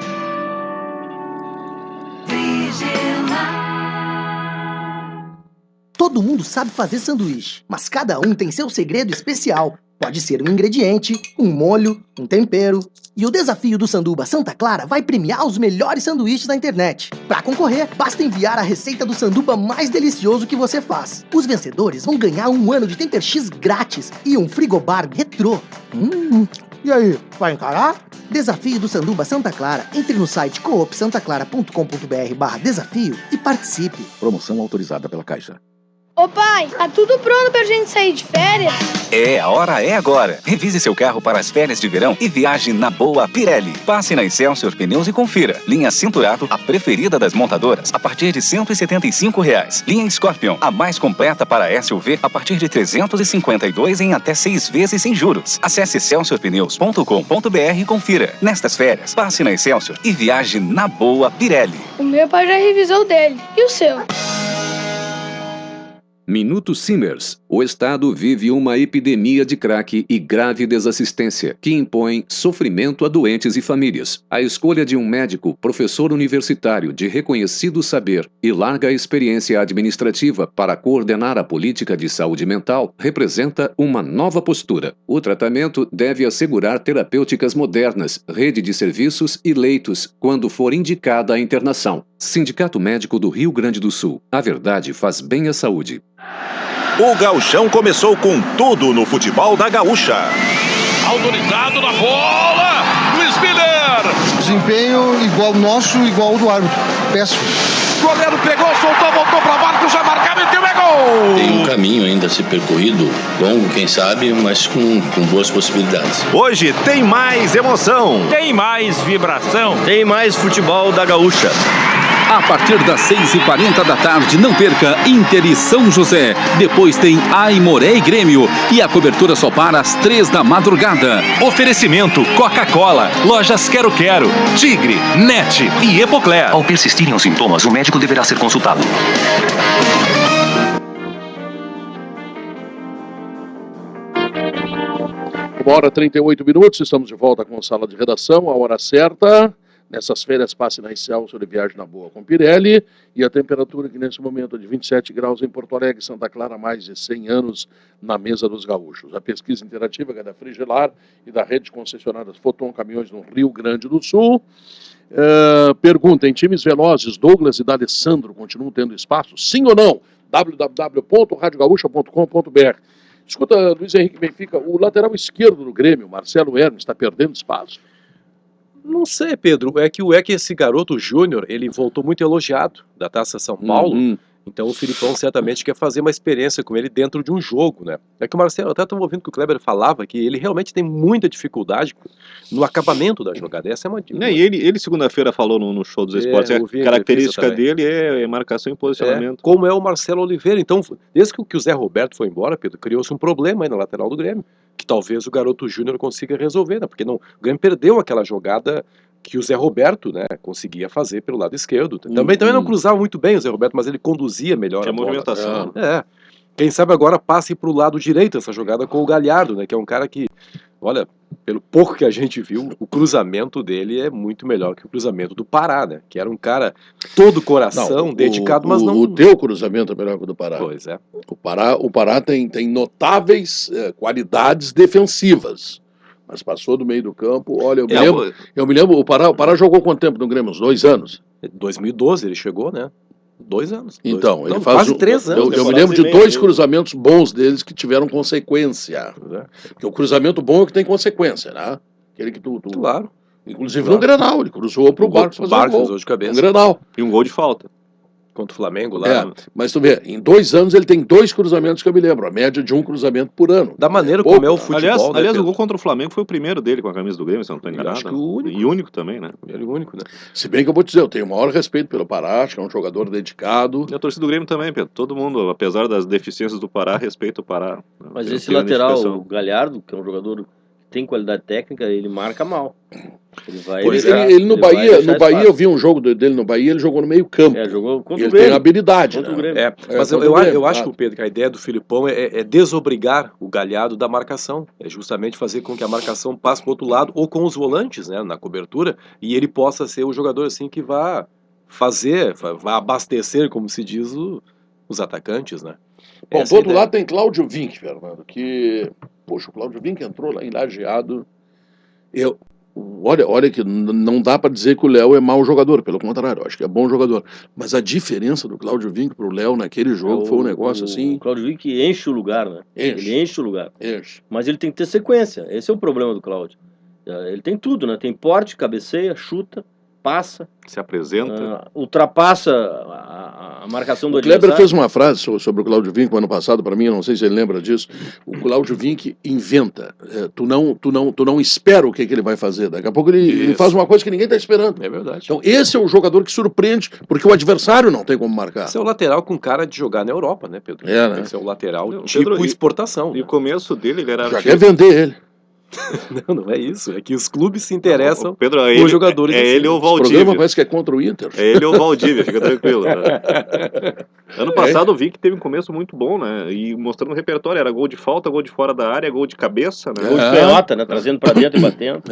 Todo mundo sabe fazer sanduíche, mas cada um tem seu segredo especial. Pode ser um ingrediente, um molho, um tempero. E o desafio do Sanduba Santa Clara vai premiar os melhores sanduíches da internet. Para concorrer, basta enviar a receita do sanduba mais delicioso que você faz. Os vencedores vão ganhar 1 ano de Temper X grátis e um frigobar retrô. E aí, vai encarar? Desafio do Sanduba Santa Clara. Entre no site coopsantaclara.com.br/desafio e participe. Promoção autorizada pela Caixa. Ô pai, tá tudo pronto pra gente sair de férias? A hora é agora. Revise seu carro para as férias de verão e viaje na boa Pirelli. Passe na Excelsior Pneus e confira. Linha Cinturato, a preferida das montadoras, a partir de R$ 175. Linha Scorpion, a mais completa para SUV, a partir de R$ 352 em até 6 vezes sem juros. Acesse excelsiorpneus.com.br e confira. Nestas férias, passe na Excelsior e viaje na boa Pirelli. O meu pai já revisou o dele. E o seu? Minuto Simers. O Estado vive uma epidemia de crack e grave desassistência, que impõe sofrimento a doentes e famílias. A escolha de um médico, professor universitário de reconhecido saber e larga experiência administrativa para coordenar a política de saúde mental representa uma nova postura. O tratamento deve assegurar terapêuticas modernas, rede de serviços e leitos, quando for indicada a internação. Sindicato Médico do Rio Grande do Sul. A verdade faz bem à saúde. O Gauchão começou com tudo no futebol da Gaúcha. Autorizado na bola! Luiz Miller! Desempenho igual nosso, igual do árbitro. Péssimo. Goleiro pegou, soltou, voltou pra Marcos, já marcava e meteu, é gol! Tem um caminho ainda a ser percorrido, longo, quem sabe, mas com boas possibilidades. Hoje tem mais emoção. Tem mais vibração. Tem mais futebol da Gaúcha. A partir das 6h40 da tarde, não perca Inter e São José. Depois tem Aimoré e Grêmio. E a cobertura só para às 3 da madrugada. Oferecimento Coca-Cola, Lojas Quero Quero, Tigre, NET e Epocler. Ao persistirem os sintomas, o médico deverá ser consultado. 1h38, estamos de volta com a Sala de Redação, a hora certa. Nessas férias, passe na Excelsior e viagem na boa com Pirelli. E a temperatura que nesse momento é de 27 graus em Porto Alegre, Santa Clara, há mais de 100 anos na mesa dos gaúchos. A pesquisa interativa é da Frigelar e da rede de concessionárias Foton Caminhões no Rio Grande do Sul. Pergunta, em times velozes, Douglas e D'Alessandro continuam tendo espaço? Sim ou não? www.radiogaúcha.com.br. Escuta, Luiz Henrique Benfica, o lateral esquerdo do Grêmio, Marcelo Hermes, está perdendo espaço. Não sei, Pedro. É que esse garoto Júnior, ele voltou muito elogiado da Taça São Paulo. Então o Filipão certamente quer fazer uma experiência com ele dentro de um jogo, né? É que o Marcelo, até estava ouvindo que o Kleber falava que ele realmente tem muita dificuldade no acabamento da jogada. Essa é uma... E ele segunda-feira falou no show dos esportes, a característica dele é marcação e posicionamento. Como é o Marcelo Oliveira. Então, desde que o Zé Roberto foi embora, Pedro, criou-se um problema aí na lateral do Grêmio, que talvez o garoto Júnior consiga resolver, né? Porque o Grêmio perdeu aquela jogada que o Zé Roberto, né, conseguia fazer pelo lado esquerdo. Também não cruzava muito bem o Zé Roberto, mas ele conduzia melhor a bola. Movimentação. Quem sabe agora passe para o lado direito essa jogada com o Galhardo, né, que é um cara que, olha, pelo pouco que a gente viu, o cruzamento dele é muito melhor que o cruzamento do Pará, né, que era um cara todo coração, dedicado, mas não... O teu cruzamento é melhor que o do Pará. Pois é. O Pará tem notáveis qualidades defensivas. Mas passou do meio do campo, olha, eu me lembro, o Pará jogou quanto tempo no Grêmio? Uns 2 anos? 2012 ele chegou, né? 2 anos. Então, ele faz quase 3 anos. Eu me lembro de 2 cruzamentos bons deles que tiveram consequência. Porque o cruzamento bom é o que tem consequência, né? Aquele que tu... Claro. Inclusive no Grenal, ele cruzou pro Barcos fazer um gol. De cabeça. No Grenal. E um gol de falta. Contra o Flamengo lá. Mas tu vê, em 2 anos ele tem 2 cruzamentos que eu me lembro, a média de um cruzamento por ano. Da maneira como é o futebol. Aliás, o gol contra o Flamengo foi o primeiro dele com a camisa do Grêmio, se não estou enganado. Acho que o único. E único também, né? Ele único, né? Se bem que eu vou te dizer, eu tenho o maior respeito pelo Pará, acho que é um jogador dedicado. E a torcida do Grêmio também, Pedro. Todo mundo, apesar das deficências do Pará, respeita o Pará. Mas esse lateral, o Galhardo, que é um jogador que tem qualidade técnica, ele marca mal. Ele no Bahia, eu vi um jogo dele no Bahia, ele jogou no meio campo. Jogou contra ele o Grêmio. tem habilidade, né? Mas eu acho que, Pedro, que a ideia do Filipão é desobrigar o Galhardo da marcação. É justamente fazer com que a marcação passe para o outro lado, ou com os volantes, né, na cobertura, e ele possa ser o jogador assim que vá abastecer, como se diz, os atacantes, né? Bom, do outro lado tem Cláudio Vinck, Fernando, que... Poxa, o Cláudio Vinck entrou lá em Lajeado. Olha que não dá para dizer que o Léo é mau jogador, pelo contrário, acho que é bom jogador. Mas a diferença do Cláudio Vinck pro Léo naquele jogo foi um negócio assim... O Cláudio Vinck enche o lugar, né? Ele enche o lugar. Mas ele tem que ter sequência, esse é o problema do Cláudio. Ele tem tudo, né? Tem porte, cabeceia, chuta, passa. Se apresenta. Ultrapassa a marcação do adversário. O Kleber fez uma frase sobre o Cláudio Vinck no ano passado, para mim, eu não sei se ele lembra disso. O Cláudio Vinck inventa. Tu não espera o que ele vai fazer. Daqui a pouco ele faz uma coisa que ninguém está esperando. É verdade. Então esse é o jogador que surpreende, porque o adversário não tem como marcar. Esse é o lateral com cara de jogar na Europa, né, Pedro? Né? Esse é o lateral tipo exportação. E o começo dele, ele era... Já quer vender ele. Não é isso, é que os clubes se interessam por jogadores. Ele ou o Valdívia. O programa parece que é contra o Inter. É ele ou o Valdívia, fica tranquilo. Né? Ano passado eu vi que teve um começo muito bom, né? E mostrando o repertório, era gol de falta, gol de fora da área, gol de cabeça, né? Gol de pelota, né? Trazendo pra dentro e batendo.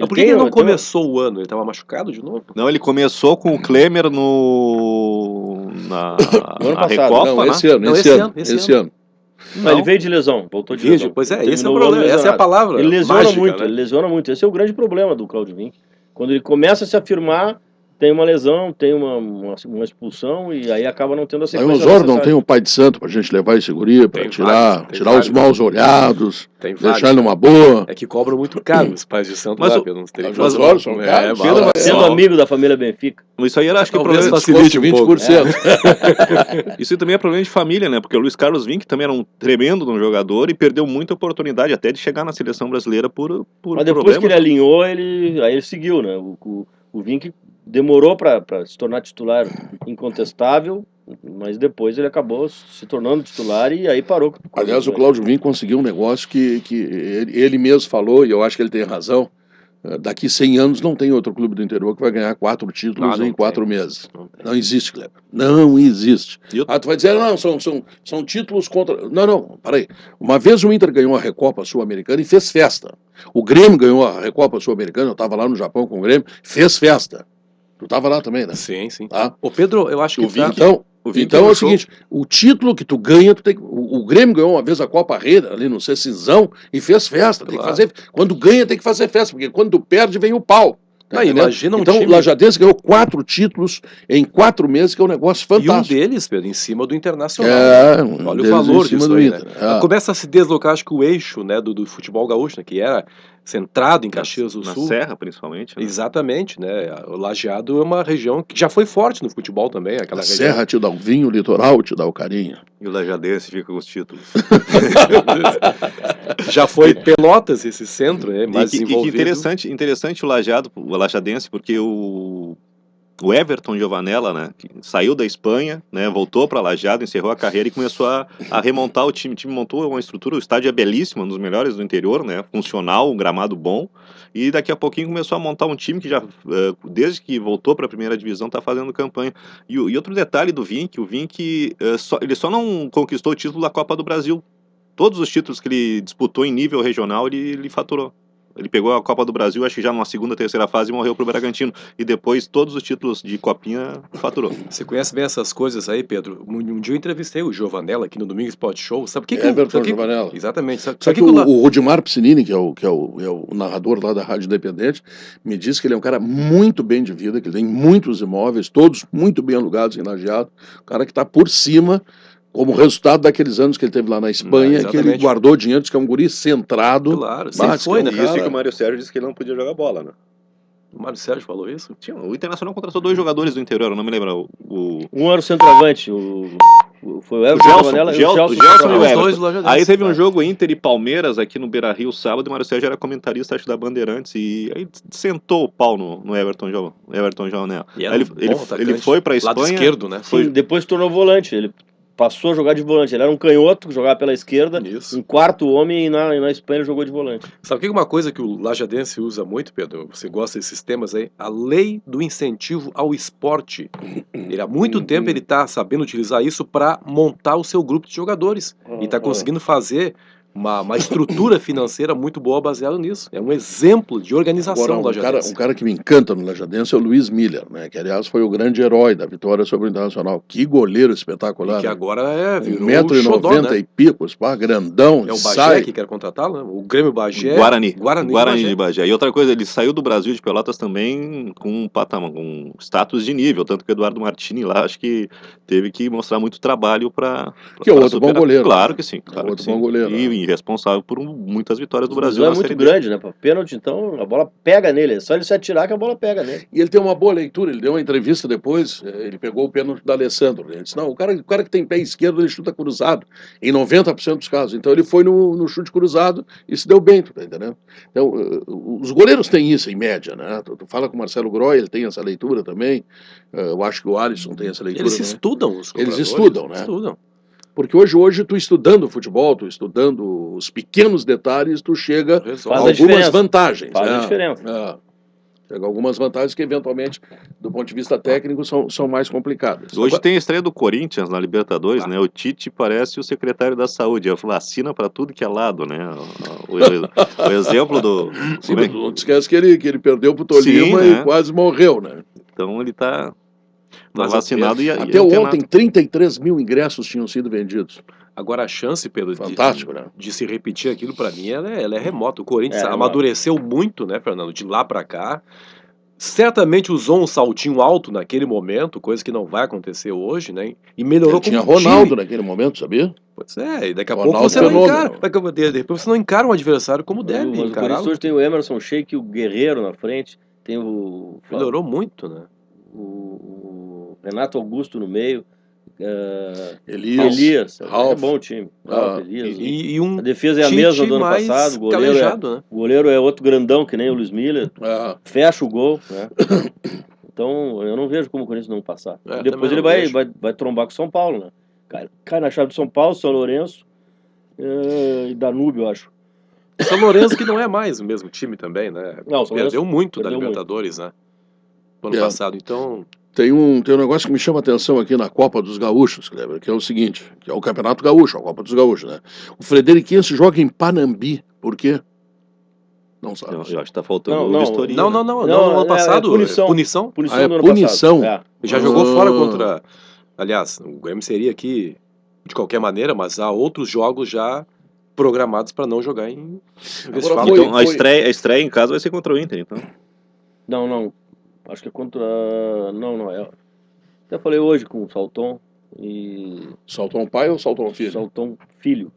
Por que ele não começou o ano? Ele tava machucado de novo? Não, ele começou com o Klemer na Recopa, né? Esse ano. Não, ele veio de lesão, voltou de lesão. Pois é, esse é o problema, essa é a palavra. Ele lesiona mágica, muito, né? ele lesiona muito. Esse é o grande problema do Cláudio Vinck. Quando ele começa a se afirmar, tem uma lesão, tem uma expulsão e aí acaba não tendo a sequência. Aí o Osório não tem um pai de santo pra gente levar esse guri, pra tirar os maus olhados, deixar ele numa boa. É que cobram muito caro os pais de santo lá, Pedro. Os Osório são caros. Sendo amigo da família Benfica. Isso aí era, acho que, problema facilite 20%. Isso aí também é problema de família, né? Porque o Luiz Carlos Vinck também era um tremendo jogador e perdeu muita oportunidade até de chegar na seleção brasileira por Mas depois que ele alinhou, aí ele seguiu, né? O Vinck demorou para se tornar titular incontestável, mas depois ele acabou se tornando titular e aí parou. Aliás, o Cláudio Vinck conseguiu um negócio que ele mesmo falou, e eu acho que ele tem razão. Daqui 100 anos não tem outro clube do interior que vai ganhar 4 títulos em 4 meses. Não existe, Kleber. Não existe. Tu vai dizer, não, são títulos contra... Não, peraí. Uma vez o Inter ganhou a Recopa Sul-Americana e fez festa. O Grêmio ganhou a Recopa Sul-Americana, eu estava lá no Japão com o Grêmio, fez festa. Tu estava lá também, né? Sim. Tá? Ô Pedro, eu acho que... Então é o seguinte, o título que tu ganha, o Grêmio ganhou uma vez a Copa Rei, ali no Cecinzão, e fez festa. Tem que fazer, quando ganha tem que fazer festa, porque quando tu perde vem o pau. Tá imagina então, time... o Lajadense ganhou 4 títulos em 4 meses, que é um negócio fantástico. E um deles, Pedro, em cima do Internacional. Olha o deles valor em cima disso do aí, Inter. né? Começa a se deslocar, acho que o eixo, né, do futebol gaúcho, né, que era centrado em Caxias do Sul. Na Serra, principalmente. Né? Exatamente, né? O Lajeado é uma região que já foi forte no futebol também. Aquela região. Serra te dá o vinho, o litoral te dá o carinho. E o Lajadense fica com os títulos. Já foi Pelotas esse centro, né? Mais desenvolvido. E interessante o Lajadense, porque o Everton Giovanella, né, que saiu da Espanha, né, voltou para Lajeado, encerrou a carreira e começou a remontar o time. O time montou uma estrutura, o estádio é belíssimo, um dos melhores do interior, né, funcional, um gramado bom, e daqui a pouquinho começou a montar um time que já, desde que voltou para a primeira divisão, está fazendo campanha. E outro detalhe do Vink, o Vink, ele só não conquistou o título da Copa do Brasil. Todos os títulos que ele disputou em nível regional, ele faturou. Ele pegou a Copa do Brasil, acho que já numa segunda, terceira fase, e morreu pro Bragantino. E depois, todos os títulos de Copinha, faturou. Você conhece bem essas coisas aí, Pedro? Um dia eu entrevistei o Giovanella aqui no Domingo Sport Show. Sabe o que Everton Giovanella. Exatamente. Sabe que o Rudimar Piscinini, que é o narrador lá da Rádio Independente, me disse que ele é um cara muito bem de vida, que ele tem muitos imóveis, todos muito bem alugados em Lajeado. Um cara que está por cima... Como resultado daqueles anos que ele teve lá na Espanha, que ele guardou dinheiro, diz que é um guri centrado. Claro, sempre foi, né? Isso que o Mário Sérgio disse que ele não podia jogar bola, né? O Mário Sérgio falou isso? O Internacional contratou 2 jogadores do interior, eu não me lembro. Um era o centroavante, foi o Everton e o Everton. Aí teve um jogo Inter e Palmeiras aqui no Beira-Rio sábado, e o Mário Sérgio era comentarista, acho, da Bandeirantes, e aí sentou o pau no Everton Giovanella. Ele foi pra Espanha. Lado esquerdo, né? Sim, depois se tornou volante, ele passou a jogar de volante. Ele era um canhoto que jogava pela esquerda, um quarto homem, e na Espanha ele jogou de volante. Sabe o que é uma coisa que o Lajadense usa muito, Pedro? Você gosta desses temas aí? A lei do incentivo ao esporte. Ele, há muito tempo ele está sabendo utilizar isso para montar o seu grupo de jogadores. E está conseguindo fazer uma estrutura financeira muito boa baseada nisso. É um exemplo de organização do Lajadense. Um cara que me encanta no Lajadense é o Luiz Miller, né? Que aliás foi o grande herói da vitória sobre o Internacional. Que goleiro espetacular. E que agora virou 1,90 m né? e picos, grandão. É o Bagé que quer contratá-lo, né? O Grêmio Bagé. Guarani de Bagé. E outra coisa, ele saiu do Brasil de Pelotas também com um patamar, com um status de nível, tanto que o Eduardo Martini lá, acho que teve que mostrar muito trabalho para que é outro bom goleiro. Claro que sim. Claro outro bom goleiro. E responsável por muitas vitórias do Brasil. É muito grande, né? Pra pênalti, então a bola pega nele. É só ele se atirar que a bola pega nele. E ele tem uma boa leitura. Ele deu uma entrevista depois. Ele pegou o pênalti da Alessandro. Ele disse: não, o cara que tem pé esquerdo, ele chuta cruzado. Em 90% dos casos. Então ele foi no chute cruzado e se deu bem, tu tá entendendo? Então, os goleiros têm isso em média, né? Tu fala com o Marcelo Groy, ele tem essa leitura também. Eu acho que o Alisson tem essa leitura. Eles estudam os Eles estudam, né? Porque hoje tu estudando futebol, tu estudando os pequenos detalhes, tu chega a algumas vantagens. Faz a diferença. Chega a algumas vantagens que, eventualmente, do ponto de vista técnico, são mais complicadas. Hoje tem a estreia do Corinthians na Libertadores, né? O Tite parece o secretário da Saúde. Vacina para tudo que é lado, né? O exemplo do... Sim, não te esquece que ele perdeu pro Tolima e quase morreu, né? Então ele tá vacinado e até ontem 33 mil ingressos tinham sido vendidos. Agora a chance, Pedro, fantástico, né? De se repetir aquilo, para mim, ela é remota. O Corinthians amadureceu muito, né, Fernando, de lá para cá. Certamente usou um saltinho alto naquele momento, coisa que não vai acontecer hoje, né? E melhorou tinha Ronaldo naquele momento, sabia? Pois e daqui a pouco você não encara. Depois você não encara um adversário como deve encarar. O Corinthians hoje tem o Emerson Sheik e o Guerreiro na frente. Tem melhorou muito, né? O Renato Augusto no meio. Elias. É bom o time. A defesa é a mesma do ano passado. O goleiro é outro grandão, que nem o Luiz Miller. Fecha o gol, né? Então eu não vejo como o Corinthians não passar. Depois ele vai trombar com o São Paulo, né? Cai na chave do São Paulo, São Lourenço e Danúbio, eu acho. São Lourenço que não é mais o mesmo time também, né? Não, perdeu muito da Libertadores, né? No ano passado, então... Tem um negócio que me chama a atenção aqui na Copa dos Gaúchos, Kleber, que é o seguinte, que é o Campeonato Gaúcho, a Copa dos Gaúchos, né? O Frederiquense joga em Panambi, por quê? Não sabe. Eu acho que tá faltando vistoria. Não, ano passado, punição. Punição. Já jogou fora contra... Aliás, o Grêmio seria aqui de qualquer maneira, mas há outros jogos já programados para não jogar em Westfalen. Então a estreia em casa vai ser contra o Inter, então. Não. Acho que é contra... Não. Até falei hoje com o Salton e... Salton pai ou Salton filho? Salton filho.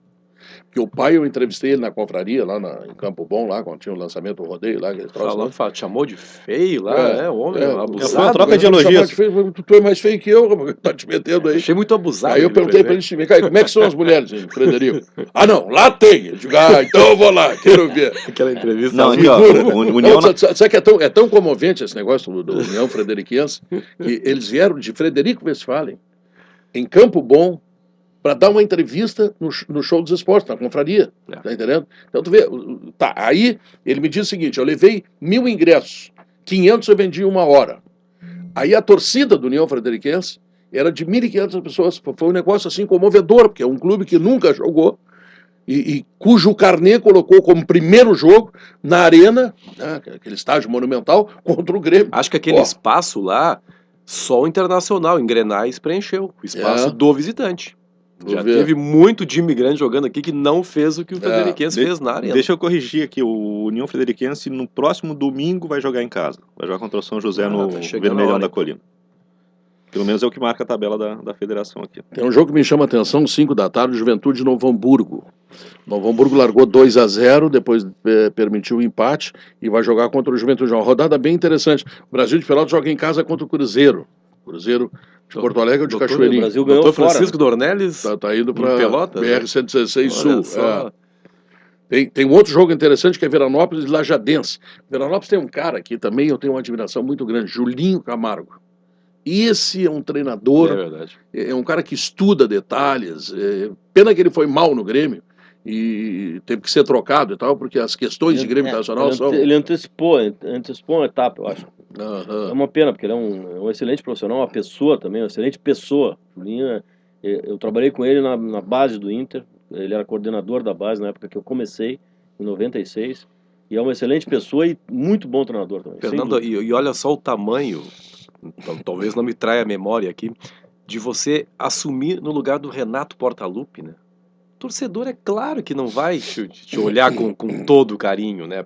Porque o pai, eu entrevistei ele na confraria, lá em Campo Bom, lá, quando tinha o lançamento do rodeio, lá, aquele troço lá. Chamou de feio lá, né? O homem abusado. Foi uma troca de elogios. Tu é mais feio que eu, tá te metendo aí. Achei muito abusado. Aí eu perguntei pra ele, vem cá, como é que são as mulheres, hein, Frederico? Não, lá tem. Eu digo, então eu vou lá, quero ver. Aquela entrevista. Não, aqui, ó, sabe que é tão comovente esse negócio do União Frederiquense, que eles vieram de Frederico Westphalen, em Campo Bom, para dar uma entrevista no Show dos Esportes, na confraria, tá entendendo? Então tu vê, aí ele me diz o seguinte, eu levei 1.000 ingressos, 500 eu vendi em 1 hora. Aí a torcida do União Frederiquense era de 1.500 pessoas, foi um negócio assim comovedor, porque é um clube que nunca jogou, e cujo carnê colocou como primeiro jogo na arena, né, aquele estádio monumental, contra o Grêmio. Acho que aquele espaço lá, só o Internacional, em Grenais, preencheu, o espaço do visitante. Já teve muito time grande jogando aqui que não fez o que o Frederiquense fez na arena. Deixa eu corrigir aqui, o União Frederiquense no próximo domingo vai jogar em casa. Vai jogar contra o São José no Vermelhão da Colina. Pelo menos é o que marca a tabela da federação aqui. Tem um jogo que me chama a atenção, 5 da tarde, Juventude Novo Hamburgo. Novo Hamburgo largou 2-0, depois permitiu o empate e vai jogar contra o Juventude. Uma rodada bem interessante. O Brasil de Pelotas joga em casa contra o Cruzeiro. Cruzeiro de Porto Alegre ou de Cachoeirinha. O Brasil ganhou fora. Francisco Dornelles tá indo para Pelotas, BR-116 Sul. Tem um outro jogo interessante que é Veranópolis e Lajadense. Veranópolis tem um cara aqui também, eu tenho uma admiração muito grande, Julinho Camargo. Esse é um treinador, é um cara que estuda detalhes. Pena que ele foi mal no Grêmio e teve que ser trocado e tal, porque as questões de Grêmio Nacional são... Ele antecipou uma etapa, eu acho. É uma pena, porque ele é um excelente profissional, uma pessoa também, uma excelente pessoa. Julinho, eu trabalhei com ele na base do Inter, ele era coordenador da base na época que eu comecei, em 96, e é uma excelente pessoa e muito bom treinador também. Fernando, e olha só o tamanho, talvez não me traia a memória aqui, de você assumir no lugar do Renato Portaluppi, né? O torcedor é claro que não vai te olhar com todo carinho, né?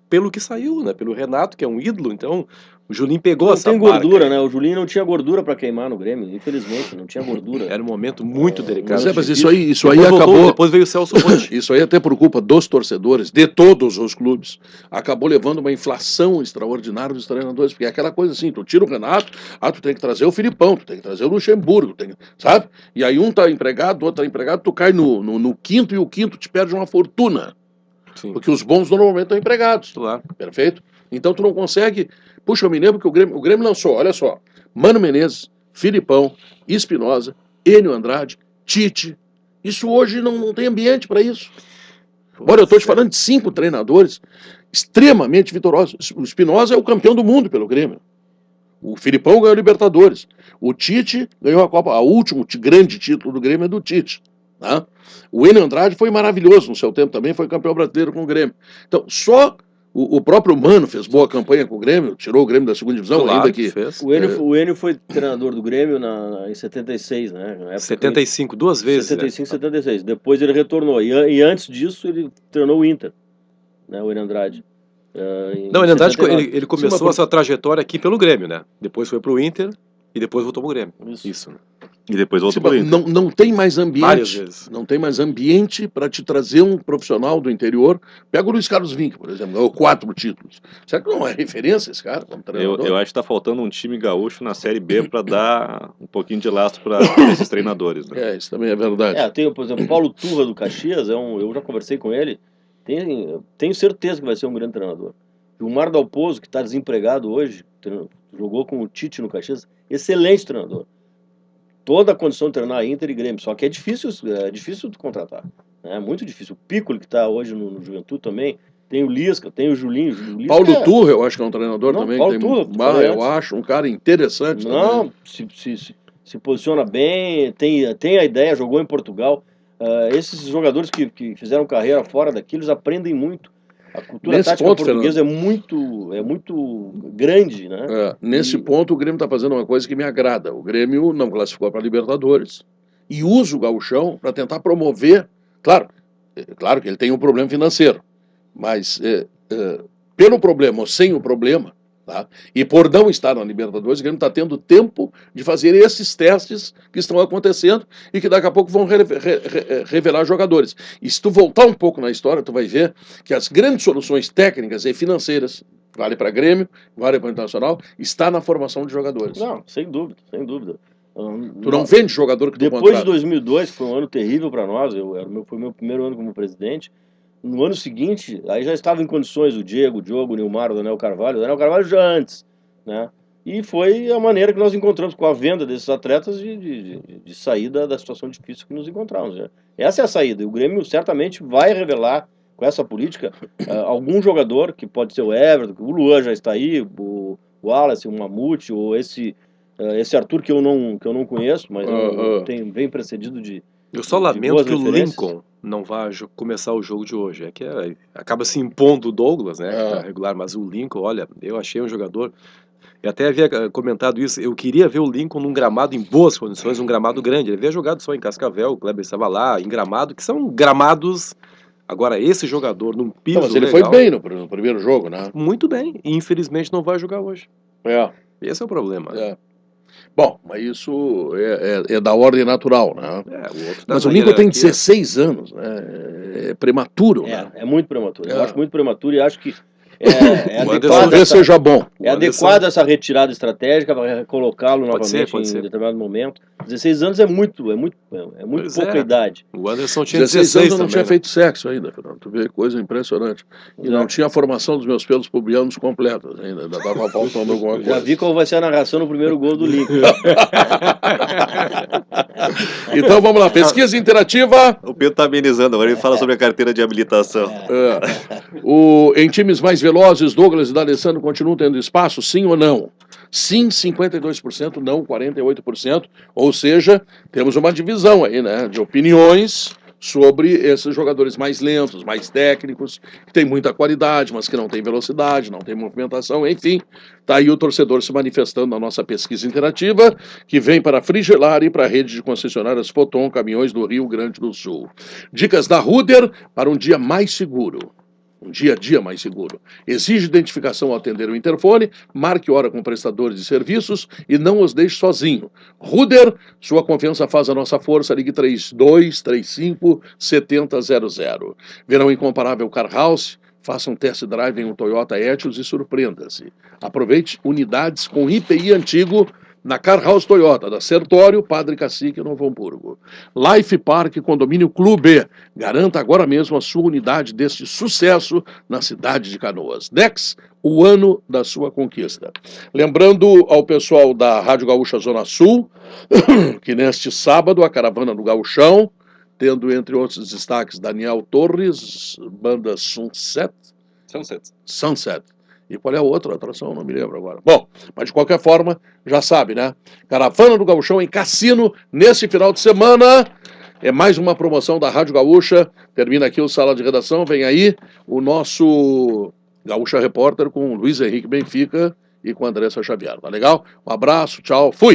Pelo que saiu, né? Pelo Renato, que é um ídolo, então o Julinho pegou essa barca. Não tem gordura, né? O Julinho não tinha gordura para queimar no Grêmio, infelizmente, não tinha gordura. Era um momento muito delicado. Mas isso aí acabou... Depois veio o Celso Rotti. Isso aí até por culpa dos torcedores, de todos os clubes, acabou levando uma inflação extraordinária dos treinadores, porque é aquela coisa assim, tu tira o Renato, tu tem que trazer o Filipão, tu tem que trazer o Luxemburgo, sabe? E aí um tá empregado, o outro tá empregado, tu cai no quinto e o quinto te perde uma fortuna. Sim. Porque os bons normalmente estão empregados. Claro. Perfeito? Então tu não consegue... Puxa, eu me lembro que o Grêmio lançou, olha só, Mano Menezes, Filipão, Espinosa, Enio Andrade, Tite. Isso hoje não tem ambiente para isso. Olha, eu estou te falando de 5 treinadores extremamente vitoriosos. O Espinosa é o campeão do mundo pelo Grêmio. O Filipão ganhou a Libertadores. O Tite ganhou a Copa. O último grande título do Grêmio é do Tite. Tá? O Enio Andrade foi maravilhoso no seu tempo também, foi campeão brasileiro com o Grêmio. Então, só o próprio Mano fez boa campanha com o Grêmio, tirou o Grêmio da segunda divisão, claro, ainda que... O Enio foi treinador do Grêmio em 76, né? 75, 2 vezes. 75, 76. Depois ele retornou. E antes disso, ele treinou o Inter, né? O Enio Andrade. Não, o Enio Andrade, ele começou essa trajetória aqui pelo Grêmio, né? Depois foi pro Inter e depois voltou pro Grêmio. Isso, né? E depois voltou pro Inter. Não tem mais ambiente. Não tem mais ambiente para te trazer um profissional do interior. Pega o Luiz Carlos Vinck, por exemplo, ganhou 4 títulos. Será que não é referência esse cara como treinador? Eu acho que está faltando um time gaúcho na Série B para dar um pouquinho de lastro para esses treinadores. Né? Isso também é verdade. Tem, por exemplo, Paulo Turra do Caxias, eu já conversei com ele, tenho certeza que vai ser um grande treinador. Gilmar Dalpozo, que está desempregado hoje, jogou com o Tite no Caxias, excelente treinador. Toda a condição de treinar Inter e Grêmio, só que é difícil de contratar, né? É muito difícil. O Piccoli, que está hoje no Juventude também, tem o Lisca, tem o Julinho. Paulo Turra, eu acho que é um treinador também. Paulo Turra, eu acho um cara interessante também. Se posiciona bem, tem a ideia, jogou em Portugal. Esses jogadores que fizeram carreira fora daqui, eles aprendem muito. A cultura tática portuguesa é muito grande, né? Nesse ponto, o Grêmio está fazendo uma coisa que me agrada. O Grêmio não classificou para a Libertadores e usa o gauchão para tentar promover. Claro que ele tem um problema financeiro, mas pelo problema ou sem o problema, Tá? E por não estar na Libertadores, o Grêmio está tendo tempo de fazer esses testes que estão acontecendo e que daqui a pouco vão revelar jogadores. E se tu voltar um pouco na história, tu vai ver que as grandes soluções técnicas e financeiras, vale para Grêmio, vale para o Internacional, está na formação de jogadores. Não, sem dúvida, sem dúvida. Tu não vende jogador que tu Depois contrata. de 2002, que foi um ano terrível para nós, foi meu primeiro ano como presidente. No ano seguinte, aí já estava em condições o Diego, o Diogo, o Nilmar, o Daniel Carvalho já antes, né? E foi a maneira que nós encontramos com a venda desses atletas de saída da situação difícil que nos encontramos, né? Essa é a saída, e o Grêmio certamente vai revelar com essa política algum jogador, que pode ser o Everton, o Luan já está aí, o Wallace, o Mamute, ou esse Arthur que eu não conheço, mas vem precedido de... Eu só lamento que o Lincoln não vá começar o jogo de hoje. É que acaba se impondo o Douglas, né? Que tá regular, mas o Lincoln, olha, eu achei um jogador. Eu até havia comentado isso. Eu queria ver o Lincoln num gramado em boas condições, um gramado grande. Ele havia jogado só em Cascavel, o Kleber estava lá, em gramado, que são gramados. Agora, esse jogador num piso. Mas ele legal, foi bem no primeiro jogo, né? Muito bem. E infelizmente não vai jogar hoje. Esse é o problema. Bom, mas isso é da ordem natural, né? Mas o Lincoln tem 16 anos, né? É prematuro, né? É muito prematuro. Eu acho muito prematuro e acho que talvez seja bom. É adequado essa retirada estratégica para colocá-lo novamente em determinado momento. 16 anos é muito pouca idade. O Anderson tinha 16 anos, eu não tinha né? feito sexo ainda, Fernando. Tu vê, coisa impressionante. E não tinha a formação dos meus pelos pubianos completos ainda estava faltando alguma coisa. Já vi qual vai ser a narração no primeiro gol do Lincoln. Então vamos lá, pesquisa interativa. O Pedro está amenizando, agora ele fala sobre a carteira de habilitação. Em times mais velozes, Douglas e D'Alessandro continuam tendo espaço, sim ou não? Sim, 52%, não, 48%. Ou seja, temos uma divisão aí, né, de opiniões sobre esses jogadores mais lentos, mais técnicos, que têm muita qualidade, mas que não têm velocidade, não têm movimentação, enfim. Está aí o torcedor se manifestando na nossa pesquisa interativa, que vem para a Frigelar e para a rede de concessionárias Foton Caminhões do Rio Grande do Sul. Dicas da Ruder para um dia mais seguro. Um dia a dia mais seguro. Exige identificação ao atender o interfone, marque hora com prestadores de serviços e não os deixe sozinho. Ruder, sua confiança faz a nossa força, ligue 3235-7000. Verão incomparável Car House, faça um test drive em um Toyota Etios e surpreenda-se. Aproveite unidades com IPI antigo na Car House Toyota, da Sertório, Padre Cacique, Novo Hamburgo. Life Park Condomínio Clube. Garanta agora mesmo a sua unidade deste sucesso na cidade de Canoas. Dex, o ano da sua conquista. Lembrando ao pessoal da Rádio Gaúcha Zona Sul, que neste sábado a caravana do Gauchão, tendo entre outros destaques Daniel Torres, banda Sunset. E qual é a outra atração? Não me lembro agora. Bom, mas de qualquer forma, já sabe, né? Caravana do Gauchão em Cassino, nesse final de semana. É mais uma promoção da Rádio Gaúcha. Termina aqui o Sala de Redação. Vem aí o nosso Gaúcha Repórter com o Luiz Henrique Benfica e com a Andressa Xavier. Tá legal? Um abraço, tchau, fui!